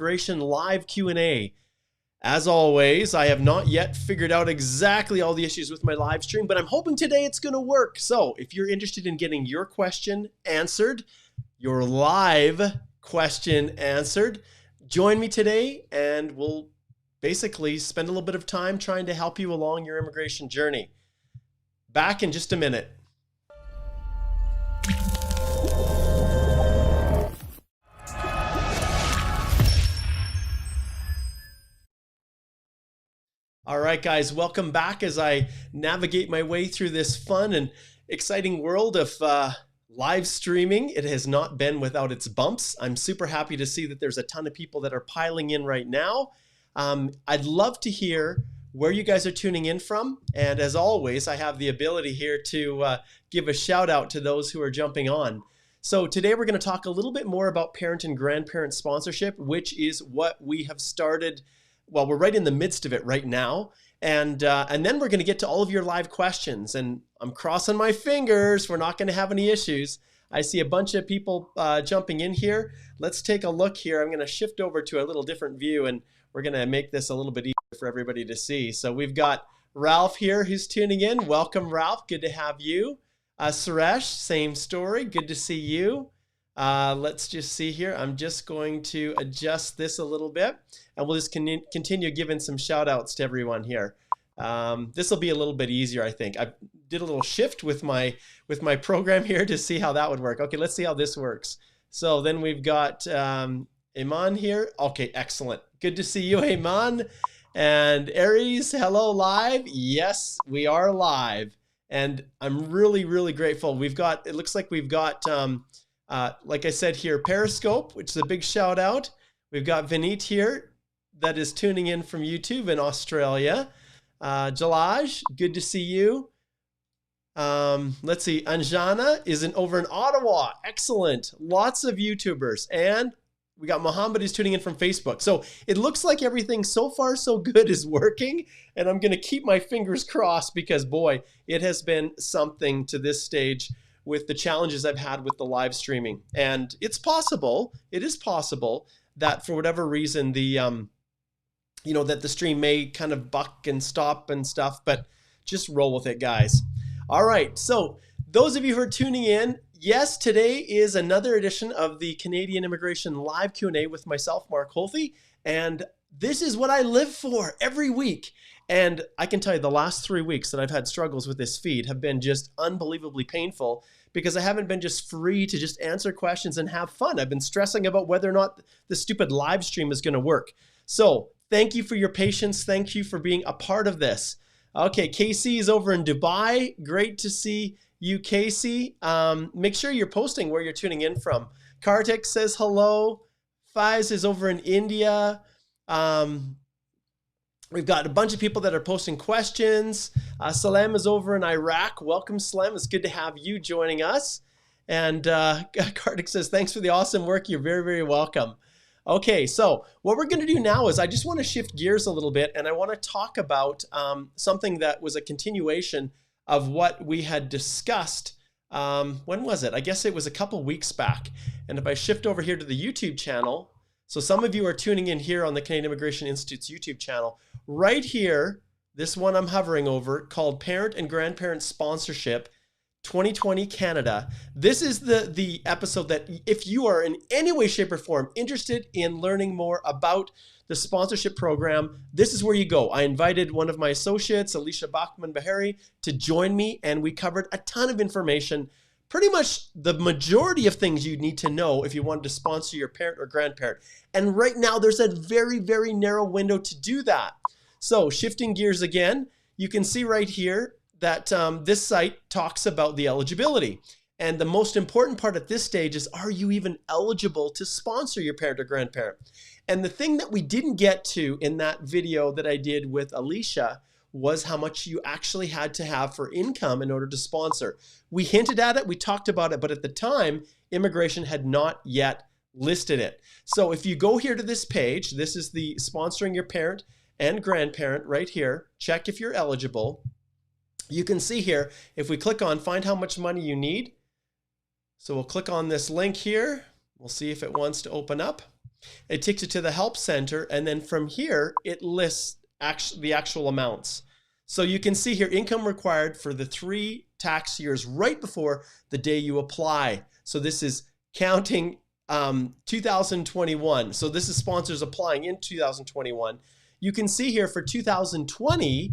Immigration live Q&A. As always, I have not yet figured out exactly all the issues with my live stream, but I'm hoping today it's going to work. So if you're interested in getting your question answered, your live question answered, join me today and we'll basically spend a little bit of time trying to help you along your immigration journey. Back in just a minute. All right, guys, welcome back as I navigate my way through this fun and exciting world of live streaming. It has not been without its bumps. I'm super happy to see that there's a ton of people that are piling in right now. I'd love to hear where you guys are tuning in from. And as always, I have the ability here to give a shout out to those who are jumping on. So today we're going to talk a little bit more about parent and grandparent sponsorship, which is what we have started. Well, we're right in the midst of it right now. And then we're going to get to all of your live questions. And I'm crossing my fingers. We're not going to have any issues. I see a bunch of people jumping in here. Let's take a look here. I'm going to shift over to a little different view, and we're going to make this a little bit easier for everybody to see. So we've got Ralph here who's tuning in. Welcome, Ralph. Good to have you. Suresh, same story. Good to see you. Let's just see here. I'm just going to adjust this a little bit, and we'll just continue giving some shout outs to everyone here. This will be a little bit easier, I think. I did a little shift with my program here to see how that would work. Okay, let's see how this works. So then we've got Iman here. Okay, excellent. Good to see you, Iman. And Aries, hello, live. Yes, we are live. And I'm really, really grateful. It looks like we've got, like I said here, Periscope, which is a big shout out. We've got Vineet here that is tuning in from YouTube in Australia. Jalaj, good to see you. Let's see, Anjana is over in Ottawa. Excellent. Lots of YouTubers. And we got Mohammed who's tuning in from Facebook. So it looks like everything so far so good is working. And I'm going to keep my fingers crossed because, boy, it has been something to this stage with the challenges I've had with the live streaming. And it is possible that for whatever reason, that the stream may kind of buck and stop and stuff, but just roll with it, guys. All right, so those of you who are tuning in, yes, today is another edition of the Canadian Immigration Live Q&A with myself, Mark Holthe, and this is what I live for every week. And I can tell you the last 3 weeks that I've had struggles with this feed have been just unbelievably painful because I haven't been just free to just answer questions and have fun. I've been stressing about whether or not the stupid live stream is going to work. So thank you for your patience. Thank you for being a part of this. Okay, Casey is over in Dubai. Great to see you, Casey. Make sure you're posting where you're tuning in from. Kartik says hello. Faiz is over in India. We've got a bunch of people that are posting questions. Salem is over in Iraq. Welcome, Salem. It's good to have you joining us. And Kartik says, thanks for the awesome work. You're very, very welcome. Okay, so what we're going to do now is I just want to shift gears a little bit, and I want to talk about something that was a continuation of what we had discussed. When was it? I guess it was a couple weeks back. And if I shift over here to the YouTube channel, so some of you are tuning in here on the Canadian Immigration Institute's YouTube channel. Right here, this one I'm hovering over called Parent and Grandparent Sponsorship 2020 Canada. This is the episode that if you are in any way, shape, or form interested in learning more about the sponsorship program, this is where you go. I invited one of my associates, Alicia Bachman-Bahari, to join me, and we covered a ton of information. Pretty much the majority of things you need to know if you wanted to sponsor your parent or grandparent. And right now there's a very, very narrow window to do that. So shifting gears again, you can see right here that this site talks about the eligibility. And the most important part at this stage is, are you even eligible to sponsor your parent or grandparent? And the thing that we didn't get to in that video that I did with Alicia was how much you actually had to have for income in order to sponsor. We hinted at it, we talked about it, but at the time, immigration had not yet listed it. So if you go here to this page, this is the sponsoring your parent and grandparent right here. Check if you're eligible. You can see here, if we click on find how much money you need. So we'll click on this link here. We'll see if it wants to open up. It takes you to the help center, and then from here, it lists the actual amounts. So you can see here, income required for the 3 tax years right before the day you apply. So this is counting 2021. So this is sponsors applying in 2021. You can see here for 2020,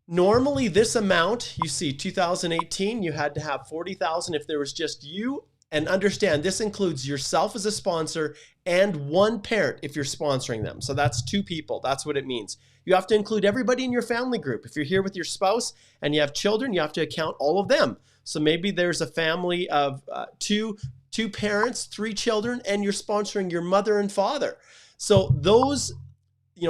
normally this amount, you see 2018, you had to have 40,000 if there was just you. And understand, this includes yourself as a sponsor and 1 parent if you're sponsoring them. So that's 2 people. That's what it means. You have to include everybody in your family group. If you're here with your spouse and you have children, you have to account all of them. So maybe there's a family of two parents, 3 children, and you're sponsoring your mother and father. So those,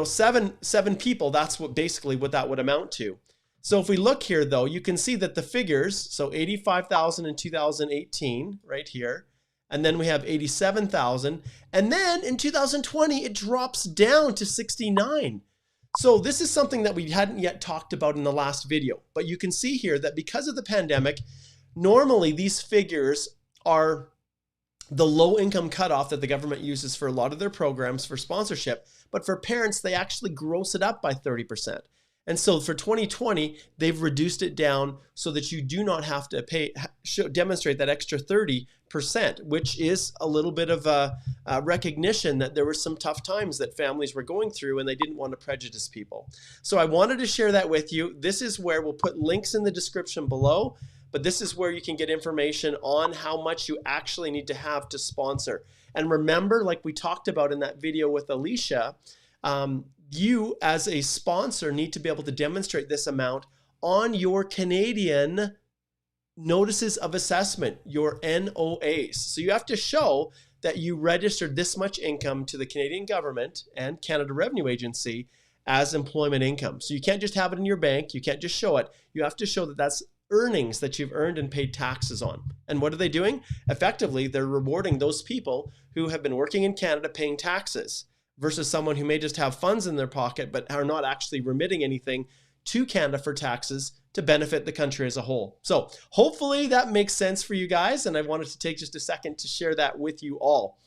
7 people, that's basically what that would amount to. So if we look here, though, you can see that the figures, so 85,000 in 2018 right here, and then we have 87,000, and then in 2020 it drops down to 69. So this is something that we hadn't yet talked about in the last video, but you can see here that because of the pandemic, normally these figures are the low income cutoff that the government uses for a lot of their programs for sponsorship, but for parents, they actually gross it up by 30%. And so for 2020, they've reduced it down so that you do not have to demonstrate that extra 30%, which is a little bit of a recognition that there were some tough times that families were going through and they didn't want to prejudice people. So I wanted to share that with you. This is where we'll put links in the description below, but this is where you can get information on how much you actually need to have to sponsor. And remember, like we talked about in that video with Alicia, you as a sponsor need to be able to demonstrate this amount on your Canadian notices of assessment, your NOAs. So you have to show that you registered this much income to the Canadian government and Canada Revenue Agency as employment income. So you can't just have it in your bank. You can't just show it. You have to show that that's earnings that you've earned and paid taxes on. And what are they doing? Effectively, they're rewarding those people who have been working in Canada paying taxes, versus someone who may just have funds in their pocket but are not actually remitting anything to Canada for taxes to benefit the country as a whole. So hopefully that makes sense for you guys, and I wanted to take just a second to share that with you all.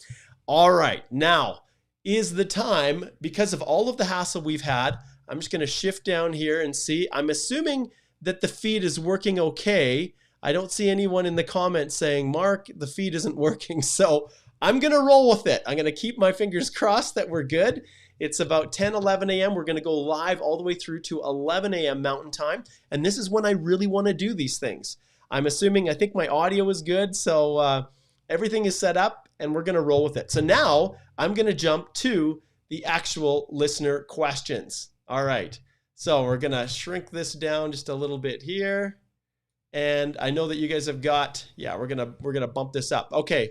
All right, now is the time, because of all of the hassle we've had, I'm just going to shift down here and see. I'm assuming that the feed is working okay. I don't see anyone in the comments saying, Mark, the feed isn't working, so I'm going to roll with it. I'm going to keep my fingers crossed that we're good. It's about 10, 11 a.m. We're going to go live all the way through to 11 a.m. Mountain Time. And this is when I really want to do these things. I'm assuming, I think my audio is good. So everything is set up and we're going to roll with it. So now I'm going to jump to the actual listener questions. All right. So we're going to shrink this down just a little bit here. And I know that you guys have got, yeah, we're going to bump this up. Okay.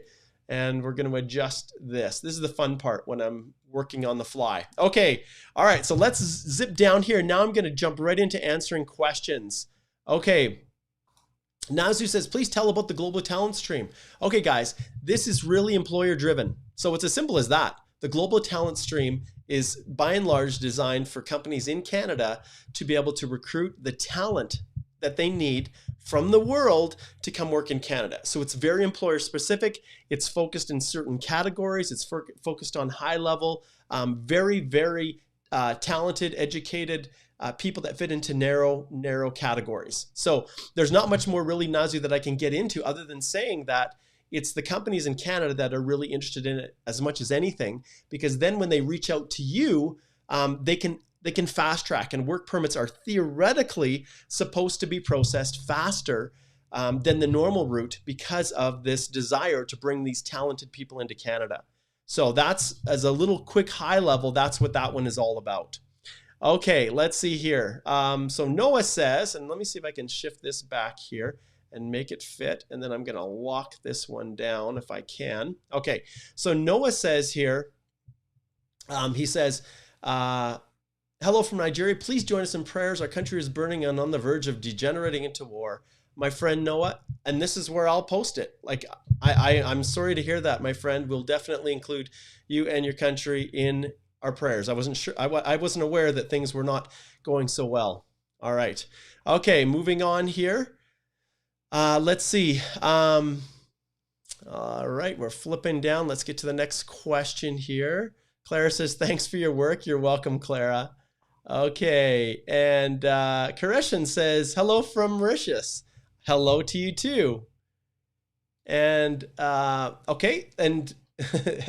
And we're going to adjust this. This is the fun part when I'm working on the fly. Okay. All right. So let's zip down here. Now I'm going to jump right into answering questions. Okay. Nazu says, please tell about the Global Talent Stream. Okay, guys, this is really employer driven. So it's as simple as that. The Global Talent Stream is by and large designed for companies in Canada to be able to recruit the talent that they need from the world to come work in Canada. So it's very employer specific. It's focused in certain categories. It's focused on high level, very, very talented, educated people that fit into narrow categories. So there's not much more really, Nazu, that I can get into other than saying that it's the companies in Canada that are really interested in it as much as anything, because then when they reach out to you, they can fast track, and work permits are theoretically supposed to be processed faster than the normal route because of this desire to bring these talented people into Canada. So that's, as a little quick high level, that's what that one is all about. Okay, let's see here. So Noah says, and let me see if I can shift this back here and make it fit, and then I'm gonna lock this one down if I can. Okay, so Noah says here, he says, hello from Nigeria. Please join us in prayers. Our country is burning and on the verge of degenerating into war. My friend Noah, and this is where I'll post it. Like, I'm sorry to hear that, my friend. We'll definitely include you and your country in our prayers. I wasn't sure. I wasn't aware that things were not going so well. All right. Okay, moving on here. Let's see. All right, we're flipping down. Let's get to the next question here. Clara says, thanks for your work. You're welcome, Clara. Okay, and Kareshan says, hello from Mauritius. Hello to you too. And okay, and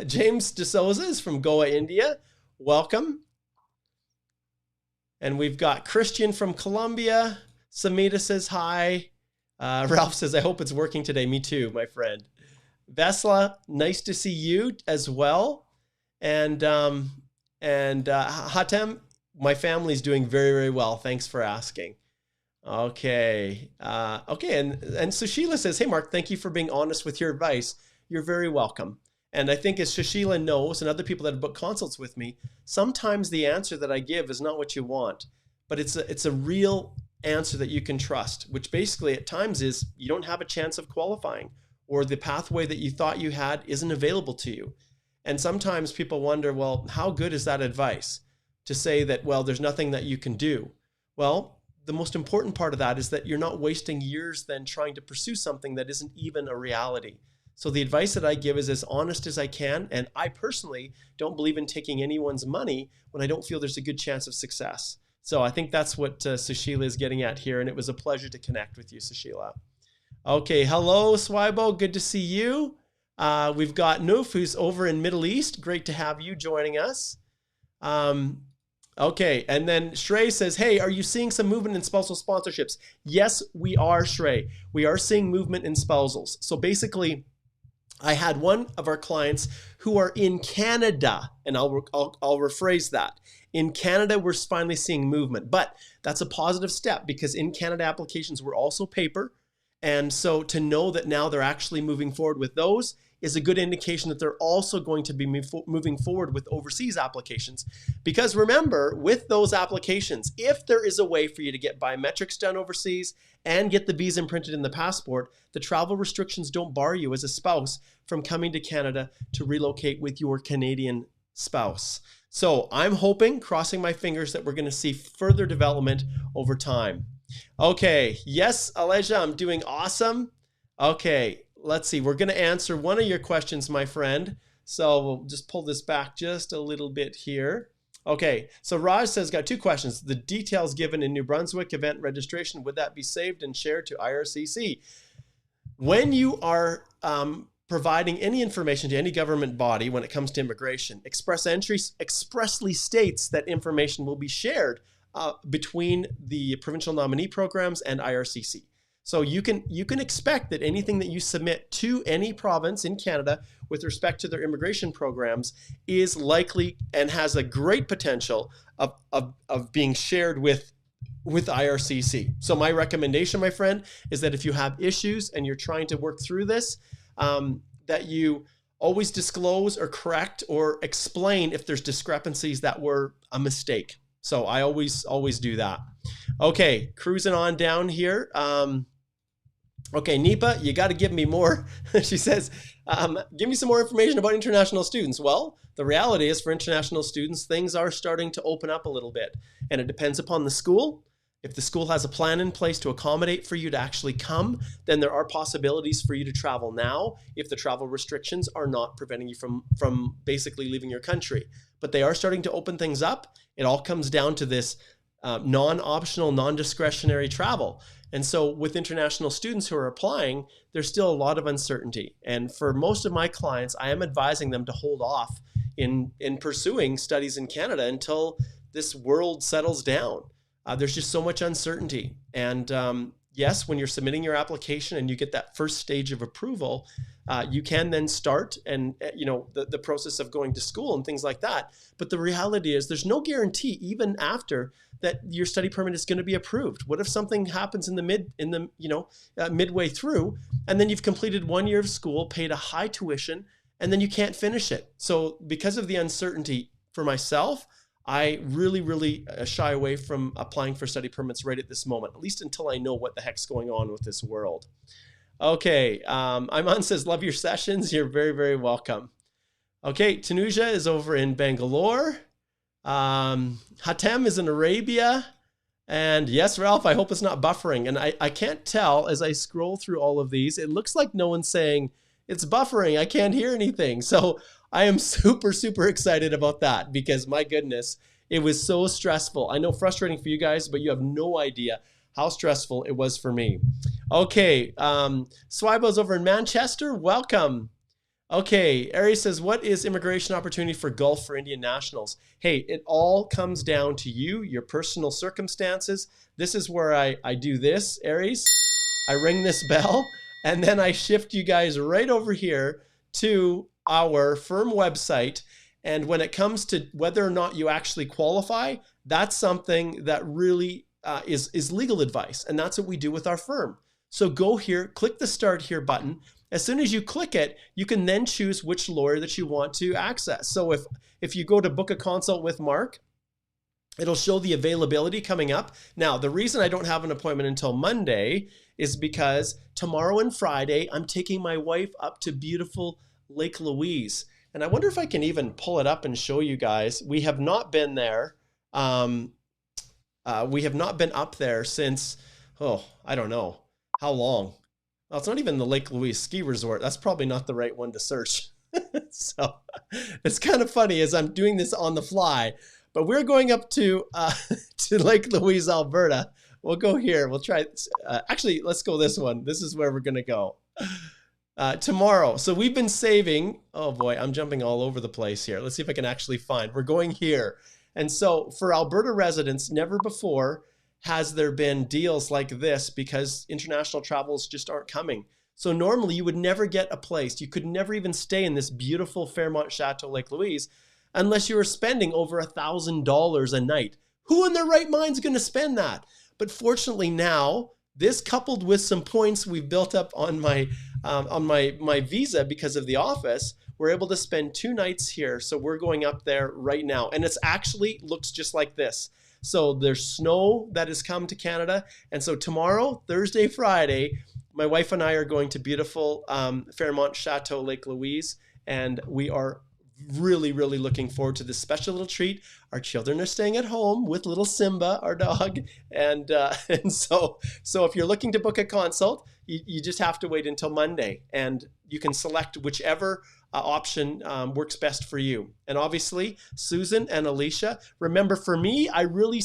James DeSouza is from Goa, India. Welcome. And we've got Christian from Colombia. Samita says hi. Ralph says, I hope it's working today. Me too, my friend. Vesla, nice to see you as well. And Hatem, my family's doing very, very well. Thanks for asking. Okay. Okay. And Sushila says, hey, Mark, thank you for being honest with your advice. You're very welcome. And I think as Sushila knows, and other people that have booked consults with me, sometimes the answer that I give is not what you want, but it's a real answer that you can trust, which basically at times is you don't have a chance of qualifying, or the pathway that you thought you had isn't available to you. And sometimes people wonder, well, how good is that advice to say that, well, there's nothing that you can do? Well, the most important part of that is that you're not wasting years then trying to pursue something that isn't even a reality. So the advice that I give is as honest as I can. And I personally don't believe in taking anyone's money when I don't feel there's a good chance of success. So I think that's what Sushila is getting at here. And it was a pleasure to connect with you, Sushila. Okay, hello, Swibo. Good to see you. We've got Noof, who's over in Middle East. Great to have you joining us. Okay, and then Shrey says, hey, are you seeing some movement in spousal sponsorships? Yes, we are, Shrey. We are seeing movement in spousals. So basically, I had one of our clients who are in Canada, and I'll rephrase that. In Canada, we're finally seeing movement, but that's a positive step because in Canada, applications were also paper. And so to know that now they're actually moving forward with those is a good indication that they're also going to be moving forward with overseas applications. Because remember, with those applications, if there is a way for you to get biometrics done overseas and get the visa imprinted in the passport, the travel restrictions don't bar you as a spouse from coming to Canada to relocate with your Canadian spouse. So I'm hoping, crossing my fingers, that we're going to see further development over time. Okay, yes, Aleja, I'm doing awesome. Okay, let's see. We're going to answer one of your questions, my friend. So we'll just pull this back just a little bit here. Okay, so Raj says, got two questions. The details given in New Brunswick event registration, would that be saved and shared to IRCC? When you are providing any information to any government body when it comes to immigration, Express Entries expressly states that information will be shared between the provincial nominee programs and IRCC. So you can expect that anything that you submit to any province in Canada with respect to their immigration programs is likely and has a great potential of being shared with IRCC. So my recommendation, my friend, is that if you have issues and you're trying to work through this, that you always disclose or correct or explain if there's discrepancies that were a mistake. So I always do that. Okay, cruising on down here. Okay, Nipa, you got to give me more. She says, give me some more information about international students. Well, the reality is for international students, things are starting to open up a little bit. And it depends upon the school. If the school has a plan in place to accommodate for you to actually come, then there are possibilities for you to travel now if the travel restrictions are not preventing you from basically leaving your country. But they are starting to open things up. It all comes down to this non-optional, non-discretionary travel. And so with international students who are applying, there's still a lot of uncertainty. And for most of my clients, I am advising them to hold off in pursuing studies in Canada until this world settles down. There's just so much uncertainty. And yes, when you're submitting your application and you get that first stage of approval, you can then start and the process of going to school and things like that. But the reality is there's no guarantee even after that your study permit is going to be approved. What if something happens in the midway through, and then you've completed 1 year of school, paid a high tuition, and then you can't finish it? So because of the uncertainty for myself, I really, really shy away from applying for study permits right at this moment, at least until I know what the heck's going on with this world. Okay, Iman says, love your sessions. You're very, very welcome. Okay, Tanuja is over in Bangalore. Hatem is in Arabia. And yes, Ralph, I hope it's not buffering. And I can't tell as I scroll through all of these. It looks like no one's saying it's buffering. I can't hear anything. So I am super, super excited about that because my goodness, it was so stressful. I know frustrating for you guys, but you have no idea how stressful it was for me. Okay, Swibo's over in Manchester. Welcome. Okay, Ari says, what is immigration opportunity for Gulf for Indian nationals? Hey, it all comes down to you, your personal circumstances. This is where I do this, Aries. I ring this bell, and then I shift you guys right over here to our firm website. And when it comes to whether or not you actually qualify, that's something that really is legal advice. And that's what we do with our firm. So go here, click the Start Here button. As soon as you click it, you can then choose which lawyer that you want to access. So if you go to book a consult with Mark, it'll show the availability coming up. Now, the reason I don't have an appointment until Monday is because tomorrow and Friday, I'm taking my wife up to beautiful Lake Louise. And I wonder if I can even pull it up and show you guys. We have not been there. We have not been up there since, I don't know how long. Well, it's not even the Lake Louise ski resort. That's probably not the right one to search. So it's kind of funny as I'm doing this on the fly, but we're going up to Lake Louise, Alberta. We'll go here. We'll try. Actually, let's go this one. This is where we're going to go tomorrow. So we've been saving. Oh boy, I'm jumping all over the place here. Let's see if I can actually find. We're going here. And so for Alberta residents, never before has there been deals like this because international travels just aren't coming. So normally you would never get a place. You could never even stay in this beautiful Fairmont Chateau Lake Louise unless you were spending over $1,000 a night. Who in their right mind is going to spend that? But fortunately now, this coupled with some points we've built up on my visa because of the office, we're able to spend 2 nights here. So we're going up there right now. And it's actually looks just like this. So there's snow that has come to Canada. And so tomorrow, Thursday, Friday, my wife and I are going to beautiful Fairmont Chateau Lake Louise. And we are really, really looking forward to this special little treat. Our children are staying at home with little Simba, our dog. And so if you're looking to book a consult, you just have to wait until Monday. And you can select whichever option works best for you. And obviously, Susan and Alicia, remember for me, I really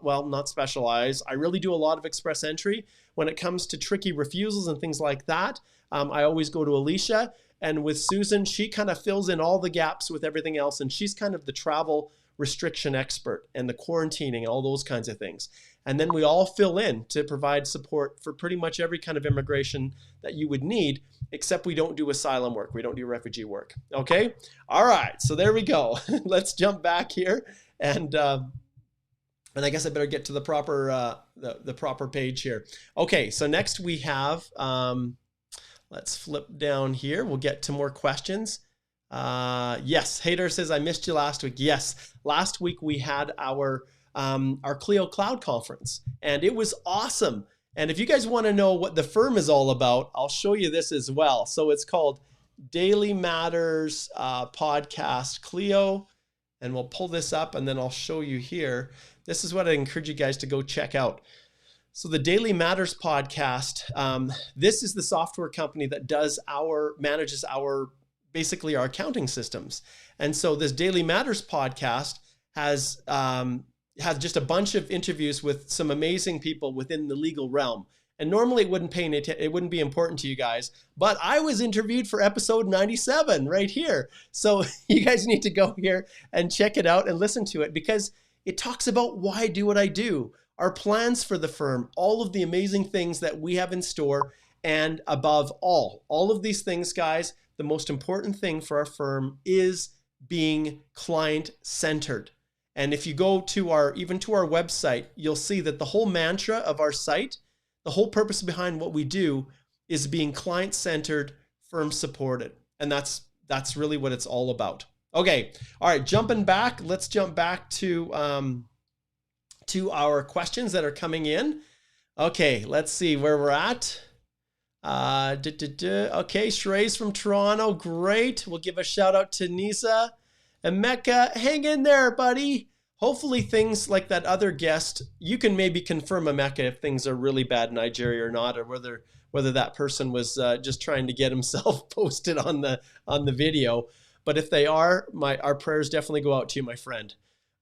not specialize. I really do a lot of express entry. When it comes to tricky refusals and things like that, I always go to Alicia. And with Susan, she kind of fills in all the gaps with everything else. And she's kind of the travel restriction expert and the quarantining and all those kinds of things. And then we all fill in to provide support for pretty much every kind of immigration that you would need, except we don't do asylum work. We don't do refugee work. Okay. All right. So there we go. Let's jump back here. And I guess I better get to the proper page here. Okay. So next we have, let's flip down here. We'll get to more questions. Yes. Hader says, I missed you last week. Yes. Last week we had our Clio Cloud conference and it was awesome. And if you guys want to know what the firm is all about, I'll show you this as well. So it's called Daily Matters Podcast Clio. And we'll pull this up and then I'll show you here. This is what I encourage you guys to go check out. So the Daily Matters podcast, this is the software company that manages basically our accounting systems. And so this Daily Matters podcast has just a bunch of interviews with some amazing people within the legal realm. And normally it wouldn't be important to you guys, but I was interviewed for episode 97 right here. So you guys need to go here and check it out and listen to it because it talks about why I do what I do, our plans for the firm, all of the amazing things that we have in store. And above all of these things, guys, the most important thing for our firm is being client-centered. And if you go to our website, you'll see that the whole mantra of our site, the whole purpose behind what we do is being client-centered, firm-supported. And that's really what it's all about. Okay. All right. Jumping back. Let's jump back to our questions that are coming in. Okay. Let's see where we're at. Okay. Shrey's from Toronto. Great. We'll give a shout out to Nisa. And Mecca, hang in there, buddy. hopefully things like that other guest, you can maybe confirm, Emeka, if things are really bad in Nigeria or not, or whether that person was just trying to get himself posted on the video. But if they are, our prayers definitely go out to you, my friend.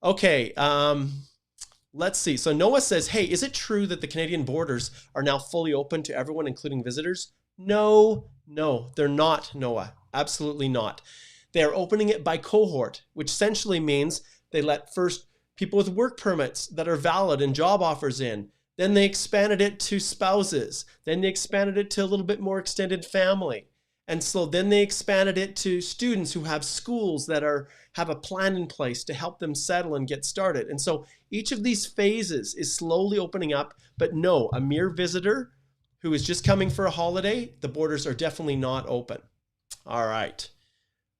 Okay, let's see. So Noah says, hey, is it true that the Canadian borders are now fully open to everyone, including visitors? No, they're not, Noah. Absolutely not. They're opening it by cohort, which essentially means they let first people with work permits that are valid and job offers in. Then they expanded it to spouses. Then they expanded it to a little bit more extended family. And so then they expanded it to students who have schools that have a plan in place to help them settle and get started. And so each of these phases is slowly opening up. But no, a mere visitor who is just coming for a holiday, the borders are definitely not open. All right.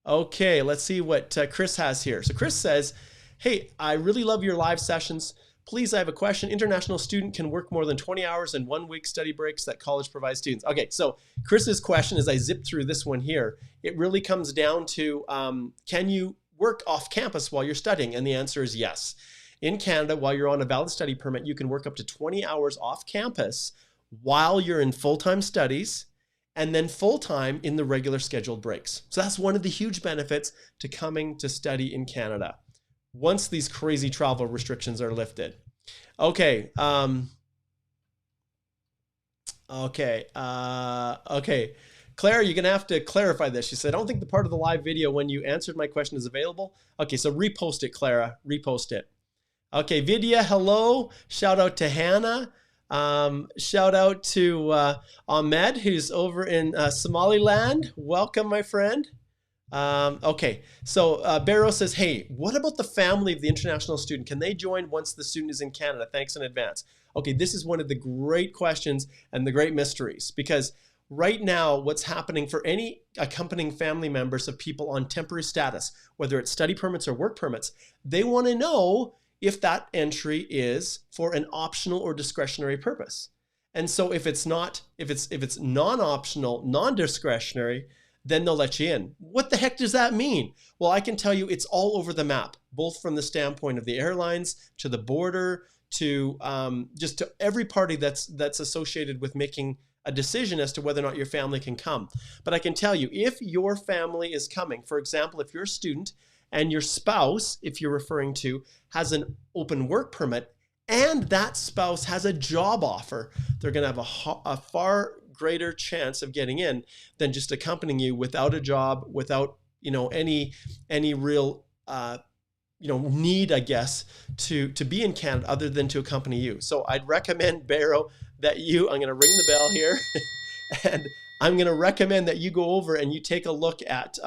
Okay, let's see what Chris has here. So Chris says, hey, I really love your live sessions. Please, I have a question. International student can work more than 20 hours in 1 week study breaks that college provides students. Okay, so Chris's question, as I zip through this one here, it really comes down to, can you work off campus while you're studying? And the answer is yes. In Canada, while you're on a valid study permit, you can work up to 20 hours off campus while you're in full-time studies, and then full-time in the regular scheduled breaks. So that's one of the huge benefits to coming to study in Canada once these crazy travel restrictions are lifted. Okay. Okay. Claire, you're going to have to clarify this. She said, I don't think the part of the live video when you answered my question is available. Okay, so repost it, Clara. Repost it. Okay, Vidya, hello. Shout out to Hannah. Shout out to Ahmed, who's over in Somaliland. Welcome, my friend. Okay, so Barrow says, hey, what about the family of the international student? Can they join once the student is in Canada? Thanks in advance. Okay, this is one of the great questions and the great mysteries, because right now what's happening for any accompanying family members of people on temporary status, whether it's study permits or work permits, they want to know if that entry is for an optional or discretionary purpose. And so if it's non-optional, non-discretionary, then they'll let you in. What the heck does that mean? Well, I can tell you it's all over the map, both from the standpoint of the airlines to the border to just to every party that's associated with making a decision as to whether or not your family can come. But I can tell you, if your family is coming, for example, if you're a student and your spouse, if you're referring to, has an open work permit and that spouse has a job offer, they're going to have a far greater chance of getting in than just accompanying you without a job, without any real need, I guess, to be in Canada other than to accompany you. So I'd recommend, Barrow, that I'm going to ring the bell here, and I'm going to recommend that you go over and you take a look at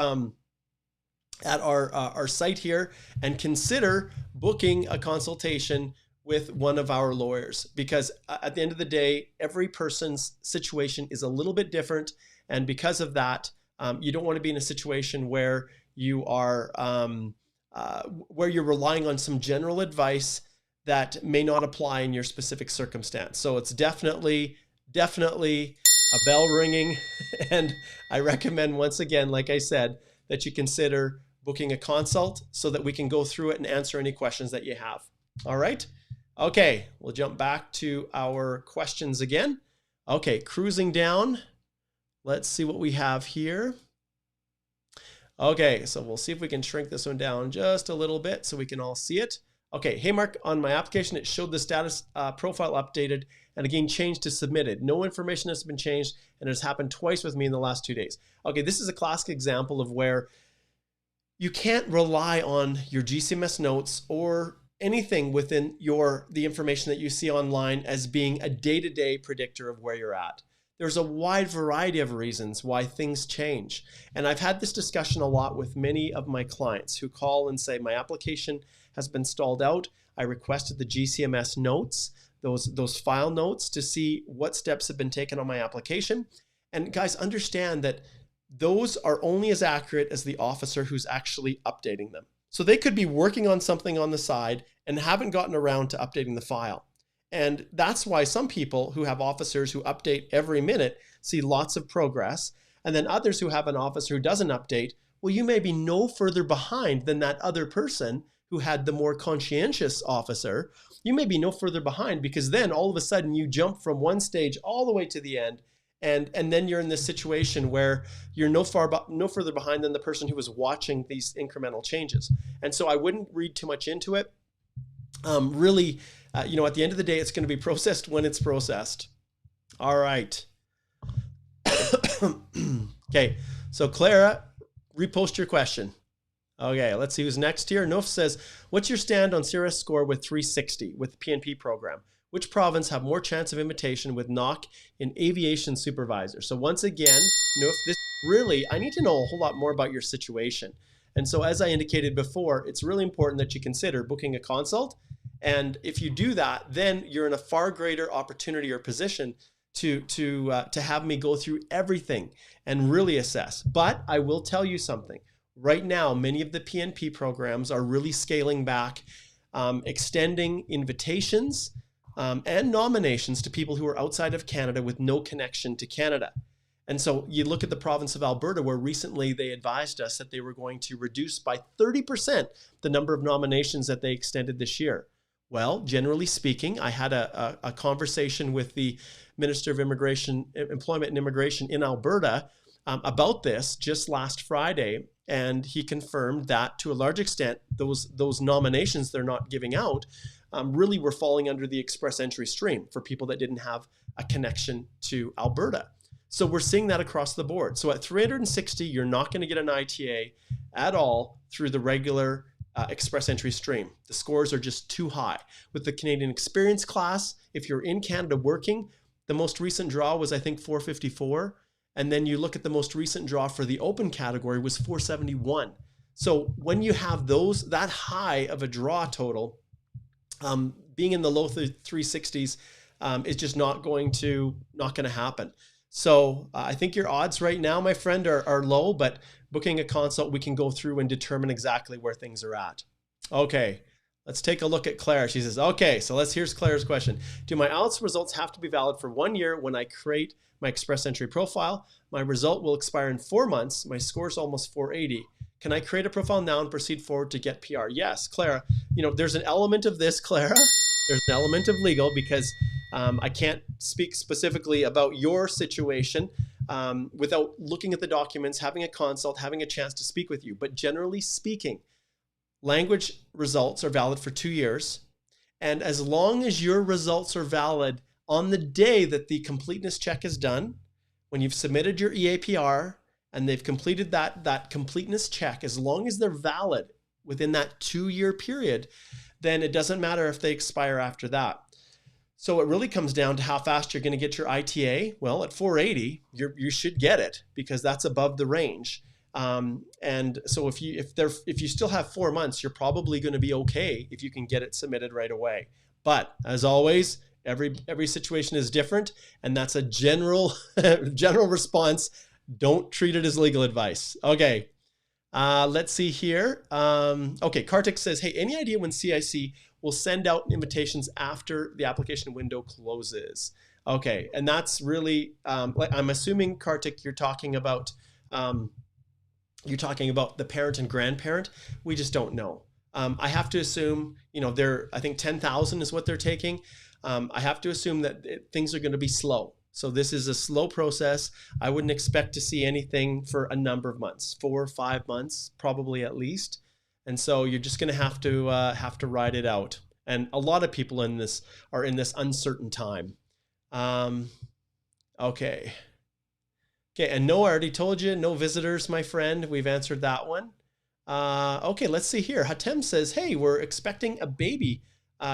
our site here and consider booking a consultation with one of our lawyers, because at the end of the day, every person's situation is a little bit different. And because of that, you don't want to be in a situation where you are, where you're relying on some general advice that may not apply in your specific circumstance. So it's definitely a bell ringing. And I recommend, once again, like I said, that you consider booking a consult so that we can go through it and answer any questions that you have. All right. Okay, we'll jump back to our questions again. Okay, cruising down. Let's see what we have here. Okay, so we'll see if we can shrink this one down just a little bit so we can all see it. Okay, hey Mark, on my application, it showed the status profile updated and again changed to submitted. No information has been changed, and it has happened twice with me in the last 2 days. Okay, this is a classic example of where you can't rely on your GCMS notes or anything within the information that you see online as being a day-to-day predictor of where you're at. There's a wide variety of reasons why things change. And I've had this discussion a lot with many of my clients who call and say, my application has been stalled out. I requested the GCMS notes, those file notes, to see what steps have been taken on my application. And guys, understand that those are only as accurate as the officer who's actually updating them. So they could be working on something on the side and haven't gotten around to updating the file. And that's why some people who have officers who update every minute see lots of progress. And then others who have an officer who doesn't update, well, you may be no further behind than that other person who who had the more conscientious officer, you may be no further behind, because then all of a sudden you jump from one stage all the way to the end. And then you're in this situation where you're no further behind than the person who was watching these incremental changes. And so I wouldn't read too much into it. Really, at the end of the day, it's going to be processed when it's processed. All right. Okay, so Clara, repost your question. Okay, let's see who's next here. Noof says, what's your stand on CRS score with 360 with the PNP program? Which province have more chance of invitation with knock in aviation supervisor? So once again, Noof, this really, I need to know a whole lot more about your situation. And so as I indicated before, it's really important that you consider booking a consult. And if you do that, then you're in a far greater opportunity or position to have me go through everything and really assess. But I will tell you something. Right now, many of the PNP programs are really scaling back, extending invitations and nominations to people who are outside of Canada with no connection to Canada. And so you look at the province of Alberta, where recently they advised us that they were going to reduce by 30% the number of nominations that they extended this year. Well, generally speaking, I had a conversation with the Minister of Employment and Immigration in Alberta about this just last Friday, and he confirmed that to a large extent, those nominations they're not giving out really were falling under the express entry stream for people that didn't have a connection to Alberta. So we're seeing that across the board. So at 360, you're not going to get an ITA at all through the regular express entry stream. The scores are just too high. With the Canadian Experience class, if you're in Canada working, the most recent draw was, I think, 454. And then you look at the most recent draw for the open category was 471. So when you have that high of a draw total, being in the low 360s is just not going to happen. So I think your odds right now, my friend, are low, but booking a consult, we can go through and determine exactly where things are at. Okay, let's take a look at Claire. She says, okay, so here's Claire's question. Do my IELTS results have to be valid for 1 year when I create my express entry profile? My result will expire in 4 months. My score's almost 480. Can I create a profile now and proceed forward to get PR? Yes, Clara, there's an element of this, Clara. There's an element of legal, because I can't speak specifically about your situation without looking at the documents, having a consult, having a chance to speak with you. But generally speaking, language results are valid for 2 years. And as long as your results are valid on the day that the completeness check is done, when you've submitted your EAPR and they've completed that completeness check, as long as they're valid within that 2-year period, then it doesn't matter if they expire after that. So it really comes down to how fast you're going to get your ITA. Well, at 480, you should get it, because that's above the range. And so if you still have 4 months, you're probably going to be okay if you can get it submitted right away. But as always, every situation is different, and that's a general response. Don't treat it as legal advice. Okay. Let's see here. Okay, Kartik says, hey, any idea when CIC will send out invitations after the application window closes? Okay, and that's really, I'm assuming, Kartik, you're talking about the parent and grandparent. We just don't know. I have to assume, I think 10,000 is what they're taking. I have to assume that things are going to be slow. So this is a slow process. I wouldn't expect to see anything for a number of months, 4 or 5 months, probably at least. And so you're just going to have to ride it out. And a lot of people are in this uncertain time. Okay. Okay, and no, I already told you, no visitors, my friend. We've answered that one. Okay, let's see here. Hatem says, hey, we're expecting a baby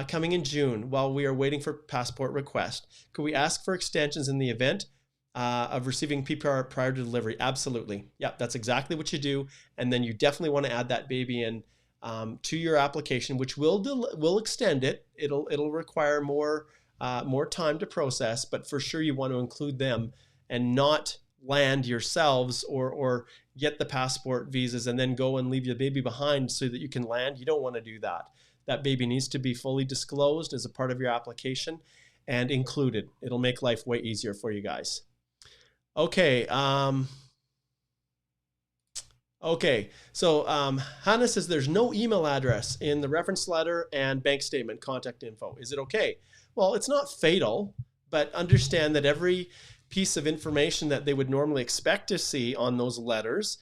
coming in June while we are waiting for passport request. Could we ask for extensions in the event of receiving PPR prior to delivery? Absolutely. Yeah, that's exactly what you do. And then you definitely want to add that baby in to your application, which will extend it. It'll require more time to process, but for sure you want to include them and not land yourselves or get the passport visas and then go and leave your baby behind so that you can land. You don't want to do that. That baby needs to be fully disclosed as a part of your application and included. It'll make life way easier for you guys. Okay. Okay, so Hannah says there's no email address in the reference letter and bank statement contact info. Is it okay? Well, it's not fatal, but understand that every piece of information that they would normally expect to see on those letters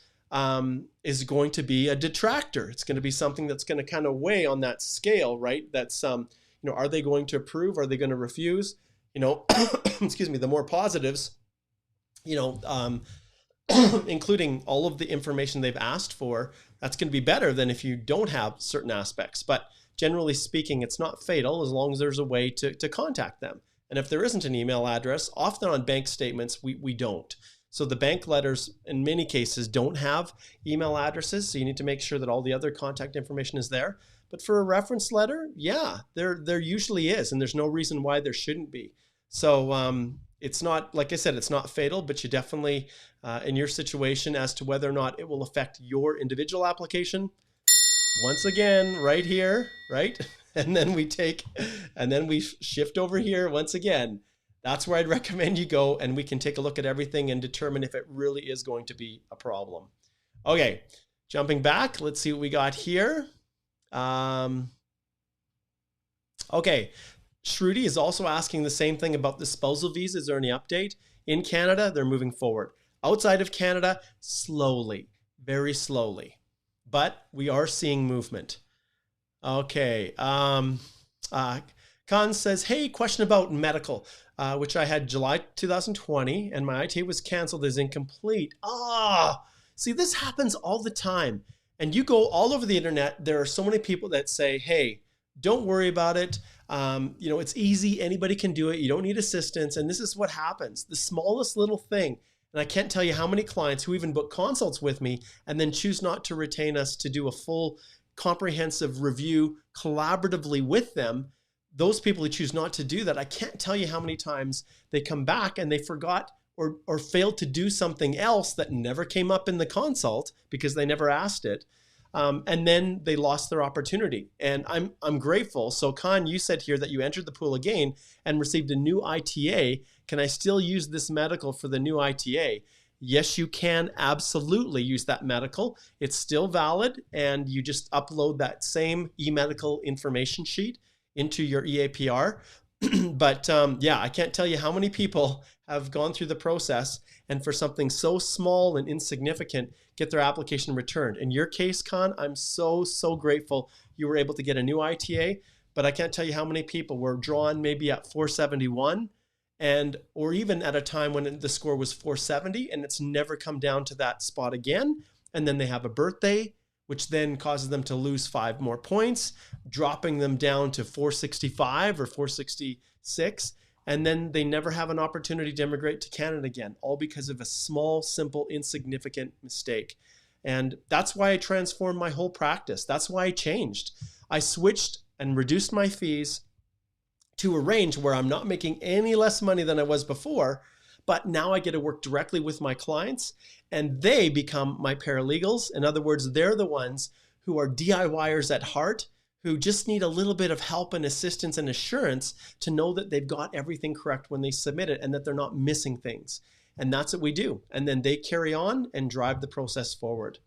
is going to be a detractor. It's going to be something that's going to kind of weigh on that scale, right? That's, are they going to approve? Are they going to refuse? Excuse me, the more positives, including all of the information they've asked for, that's going to be better than if you don't have certain aspects. But generally speaking, it's not fatal as long as there's a way to contact them. And if there isn't an email address, often on bank statements, we don't. So the bank letters in many cases don't have email addresses. So you need to make sure that all the other contact information is there. But for a reference letter, yeah, there usually is. And there's no reason why there shouldn't be. So it's not, like I said, it's not fatal, but you definitely, in your situation as to whether or not it will affect your individual application, once again, right here, right? And then we shift over here once again. That's where I'd recommend you go, and we can take a look at everything and determine if it really is going to be a problem. Okay, jumping back, let's see what we got here. Okay, Shruti is also asking the same thing about the spousal visa. Is there any update? In Canada, they're moving forward. Outside of Canada, slowly, very slowly, but we are seeing movement. Okay, Khan says, hey, question about medical, which I had July 2020, and my ITA was canceled as incomplete. See, this happens all the time. And you go all over the internet, there are so many people that say, hey, don't worry about it. It's easy. Anybody can do it. You don't need assistance. And this is what happens. The smallest little thing. And I can't tell you how many clients who even book consults with me and then choose not to retain us to do a full comprehensive review collaboratively with them. Those people who choose not to do that, I can't tell you how many times they come back and they forgot or failed to do something else that never came up in the consult because they never asked it. And then they lost their opportunity. And I'm grateful. So Khan, you said here that you entered the pool again and received a new ITA. Can I still use this medical for the new ITA? Yes, you can absolutely use that medical. It's still valid, and you just upload that same e-medical information sheet into your EAPR. But yeah, I can't tell you how many people have gone through the process and for something so small and insignificant, get their application returned. In your case, Khan, I'm so grateful you were able to get a new ITA, but I can't tell you how many people were drawn maybe at 471 or even at a time when the score was 470 and it's never come down to that spot again. And then they have a birthday, which then causes them to lose 5 more points, dropping them down to 465 or 466. And then they never have an opportunity to immigrate to Canada again, all because of a small, simple, insignificant mistake. And that's why I transformed my whole practice. That's why I changed. I switched and reduced my fees to a range where I'm not making any less money than I was before, but now I get to work directly with my clients and they become my paralegals. In other words, they're the ones who are DIYers at heart, who just need a little bit of help and assistance and assurance to know that they've got everything correct when they submit it and that they're not missing things. And that's what we do. And then they carry on and drive the process forward.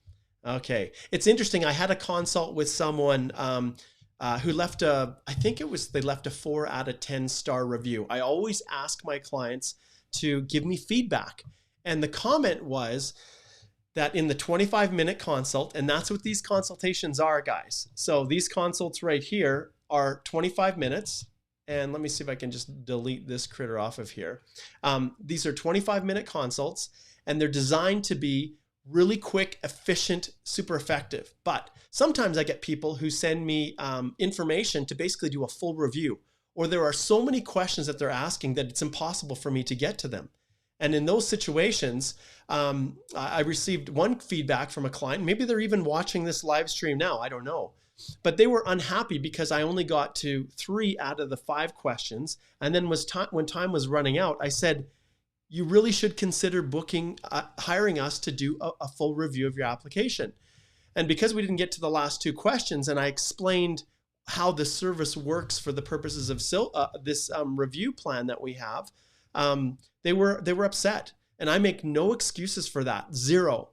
Okay. It's interesting. I had a consult with someone who left they left a 4 out of 10 star review. I always ask my clients to give me feedback. And the comment was that in the 25-minute consult, and that's what these consultations are, guys. So these consults right here are 25 minutes. And let me see if I can just delete this critter off of here. These are 25-minute consults, and they're designed to be really quick, efficient, super effective. But sometimes I get people who send me information to basically do a full review, or there are so many questions that they're asking that it's impossible for me to get to them. And in those situations, I received one feedback from a client. Maybe they're even watching this live stream now. I don't know. But they were unhappy because I only got to 3 out of the 5 questions. And then when time was running out, I said, you really should consider hiring us to do a full review of your application. And because we didn't get to the last 2 questions, and I explained how the service works for the purposes of this review plan that we have, they were upset. And I make no excuses for that. 0.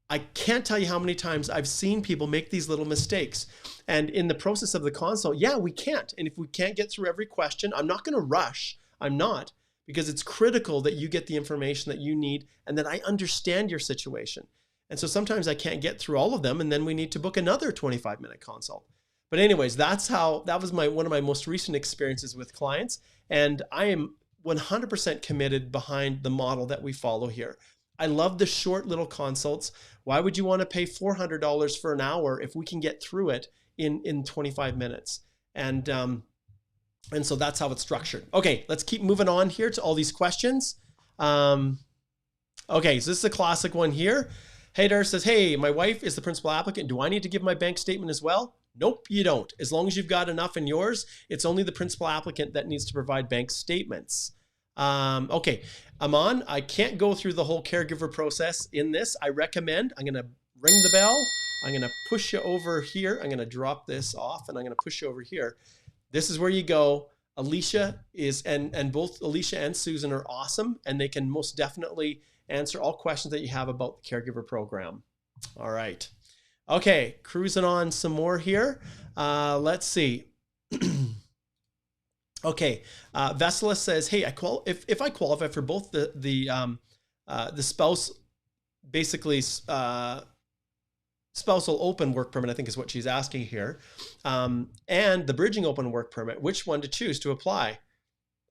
I can't tell you how many times I've seen people make these little mistakes. And in the process of the consult, yeah, we can't. And if we can't get through every question, I'm not going to rush. I'm not, because it's critical that you get the information that you need and that I understand your situation. And so sometimes I can't get through all of them, and then we need to book another 25-minute consult. But anyways, that was one of my most recent experiences with clients. And I am 100% committed behind the model that we follow here. I love the short little consults. Why would you want to pay $400 for an hour if we can get through it in 25 minutes? And so that's how it's structured. Okay, let's keep moving on here to all these questions. Okay, so this is a classic one here. Haydar says, hey, my wife is the principal applicant. Do I need to give my bank statement as well? Nope, you don't. As long as you've got enough in yours, it's only the principal applicant that needs to provide bank statements. Okay, Aman, I can't go through the whole caregiver process in this. I recommend, I'm going to ring the bell. I'm going to push you over here. I'm going to drop this off and I'm going to push you over here. This is where you go. Alicia is, and both Alicia and Susan are awesome, and they can most definitely answer all questions that you have about the caregiver program. All right. Okay, cruising on some more here. Let's see. Okay, Vesela says, hey, if I qualify for both the spouse, basically spousal open work permit, I think is what she's asking here, and the bridging open work permit, which one to choose to apply?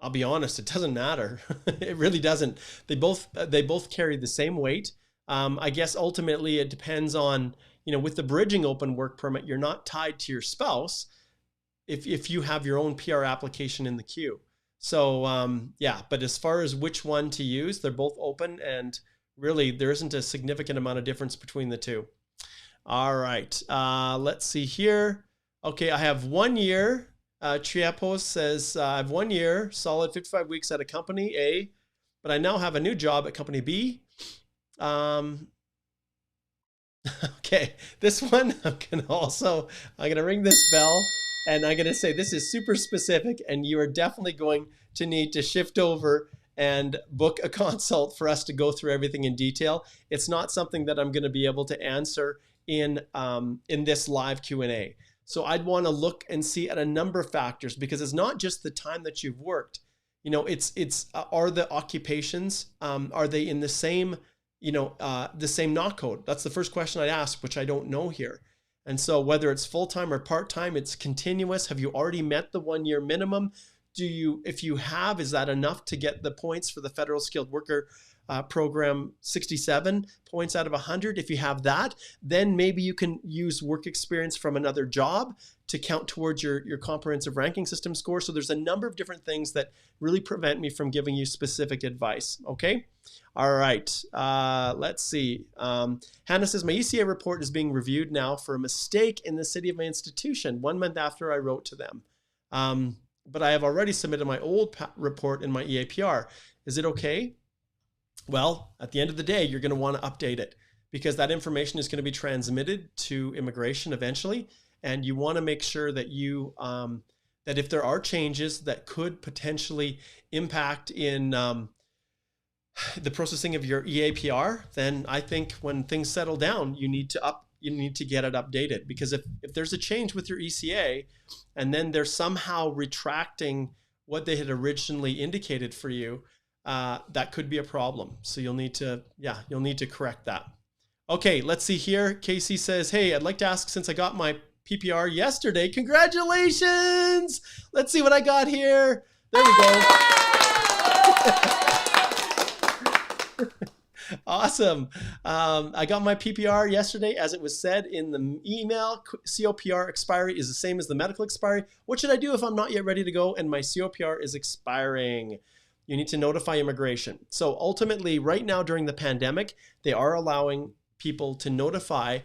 I'll be honest, it doesn't matter. It really doesn't. They both carry the same weight. I guess ultimately it depends on, with the bridging open work permit, you're not tied to your spouse if you have your own PR application in the queue. So yeah, but as far as which one to use, they're both open, and really there isn't a significant amount of difference between the two. All right, let's see here. Okay, I have 1 year. Triapos says, I have 1 year, solid 55 weeks at a company A, but I now have a new job at company B. Okay, this one, I'm gonna ring this bell, and I'm gonna say this is super specific, and you are definitely going to need to shift over and book a consult for us to go through everything in detail. It's not something that I'm gonna be able to answer in this live Q&A. So I'd want to look and see at a number of factors, because it's not just the time that you've worked. It's are the occupations, are they in the same, the same knock code? That's the first question I'd ask, which I don't know here. And so whether it's full-time or part-time, it's continuous. Have you already met the 1 year minimum? If you have, is that enough to get the points for the federal skilled worker program? 67 points out of 100. If you have that, then maybe you can use work experience from another job to count towards your comprehensive ranking system score. So there's a number of different things that really prevent me from giving you specific advice. Okay. All right. Let's see. Hannah says, my ECA report is being reviewed now for a mistake in the city of my institution 1 month after I wrote to them. But I have already submitted my old report in my EAPR. Is it okay? Well, at the end of the day, you're going to want to update it, because that information is going to be transmitted to immigration eventually. And you want to make sure that that if there are changes that could potentially impact in the processing of your EAPR, then I think when things settle down, you need to get it updated. Because if there's a change with your ECA and then they're somehow retracting what they had originally indicated for you, that could be a problem. So you'll need to correct that. Okay, let's see here. Casey says, hey, I'd like to ask, since I got my PPR yesterday, congratulations. Let's see what I got here. There we go. Awesome. I got my PPR yesterday, as it was said in the email. COPR expiry is the same as the medical expiry. What should I do if I'm not yet ready to go and my COPR is expiring? You need to notify immigration. So ultimately, right now during the pandemic, they are allowing people to notify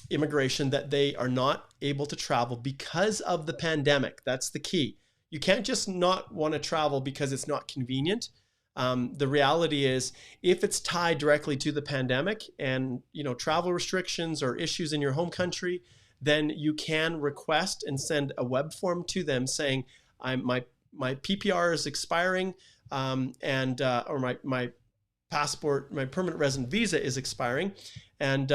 immigration that they are not able to travel because of the pandemic. That's the key. You can't just not want to travel because it's not convenient. The reality is, if it's tied directly to the pandemic and travel restrictions or issues in your home country, then you can request and send a web form to them saying, my PPR is expiring, or my passport, my permanent resident visa is expiring, and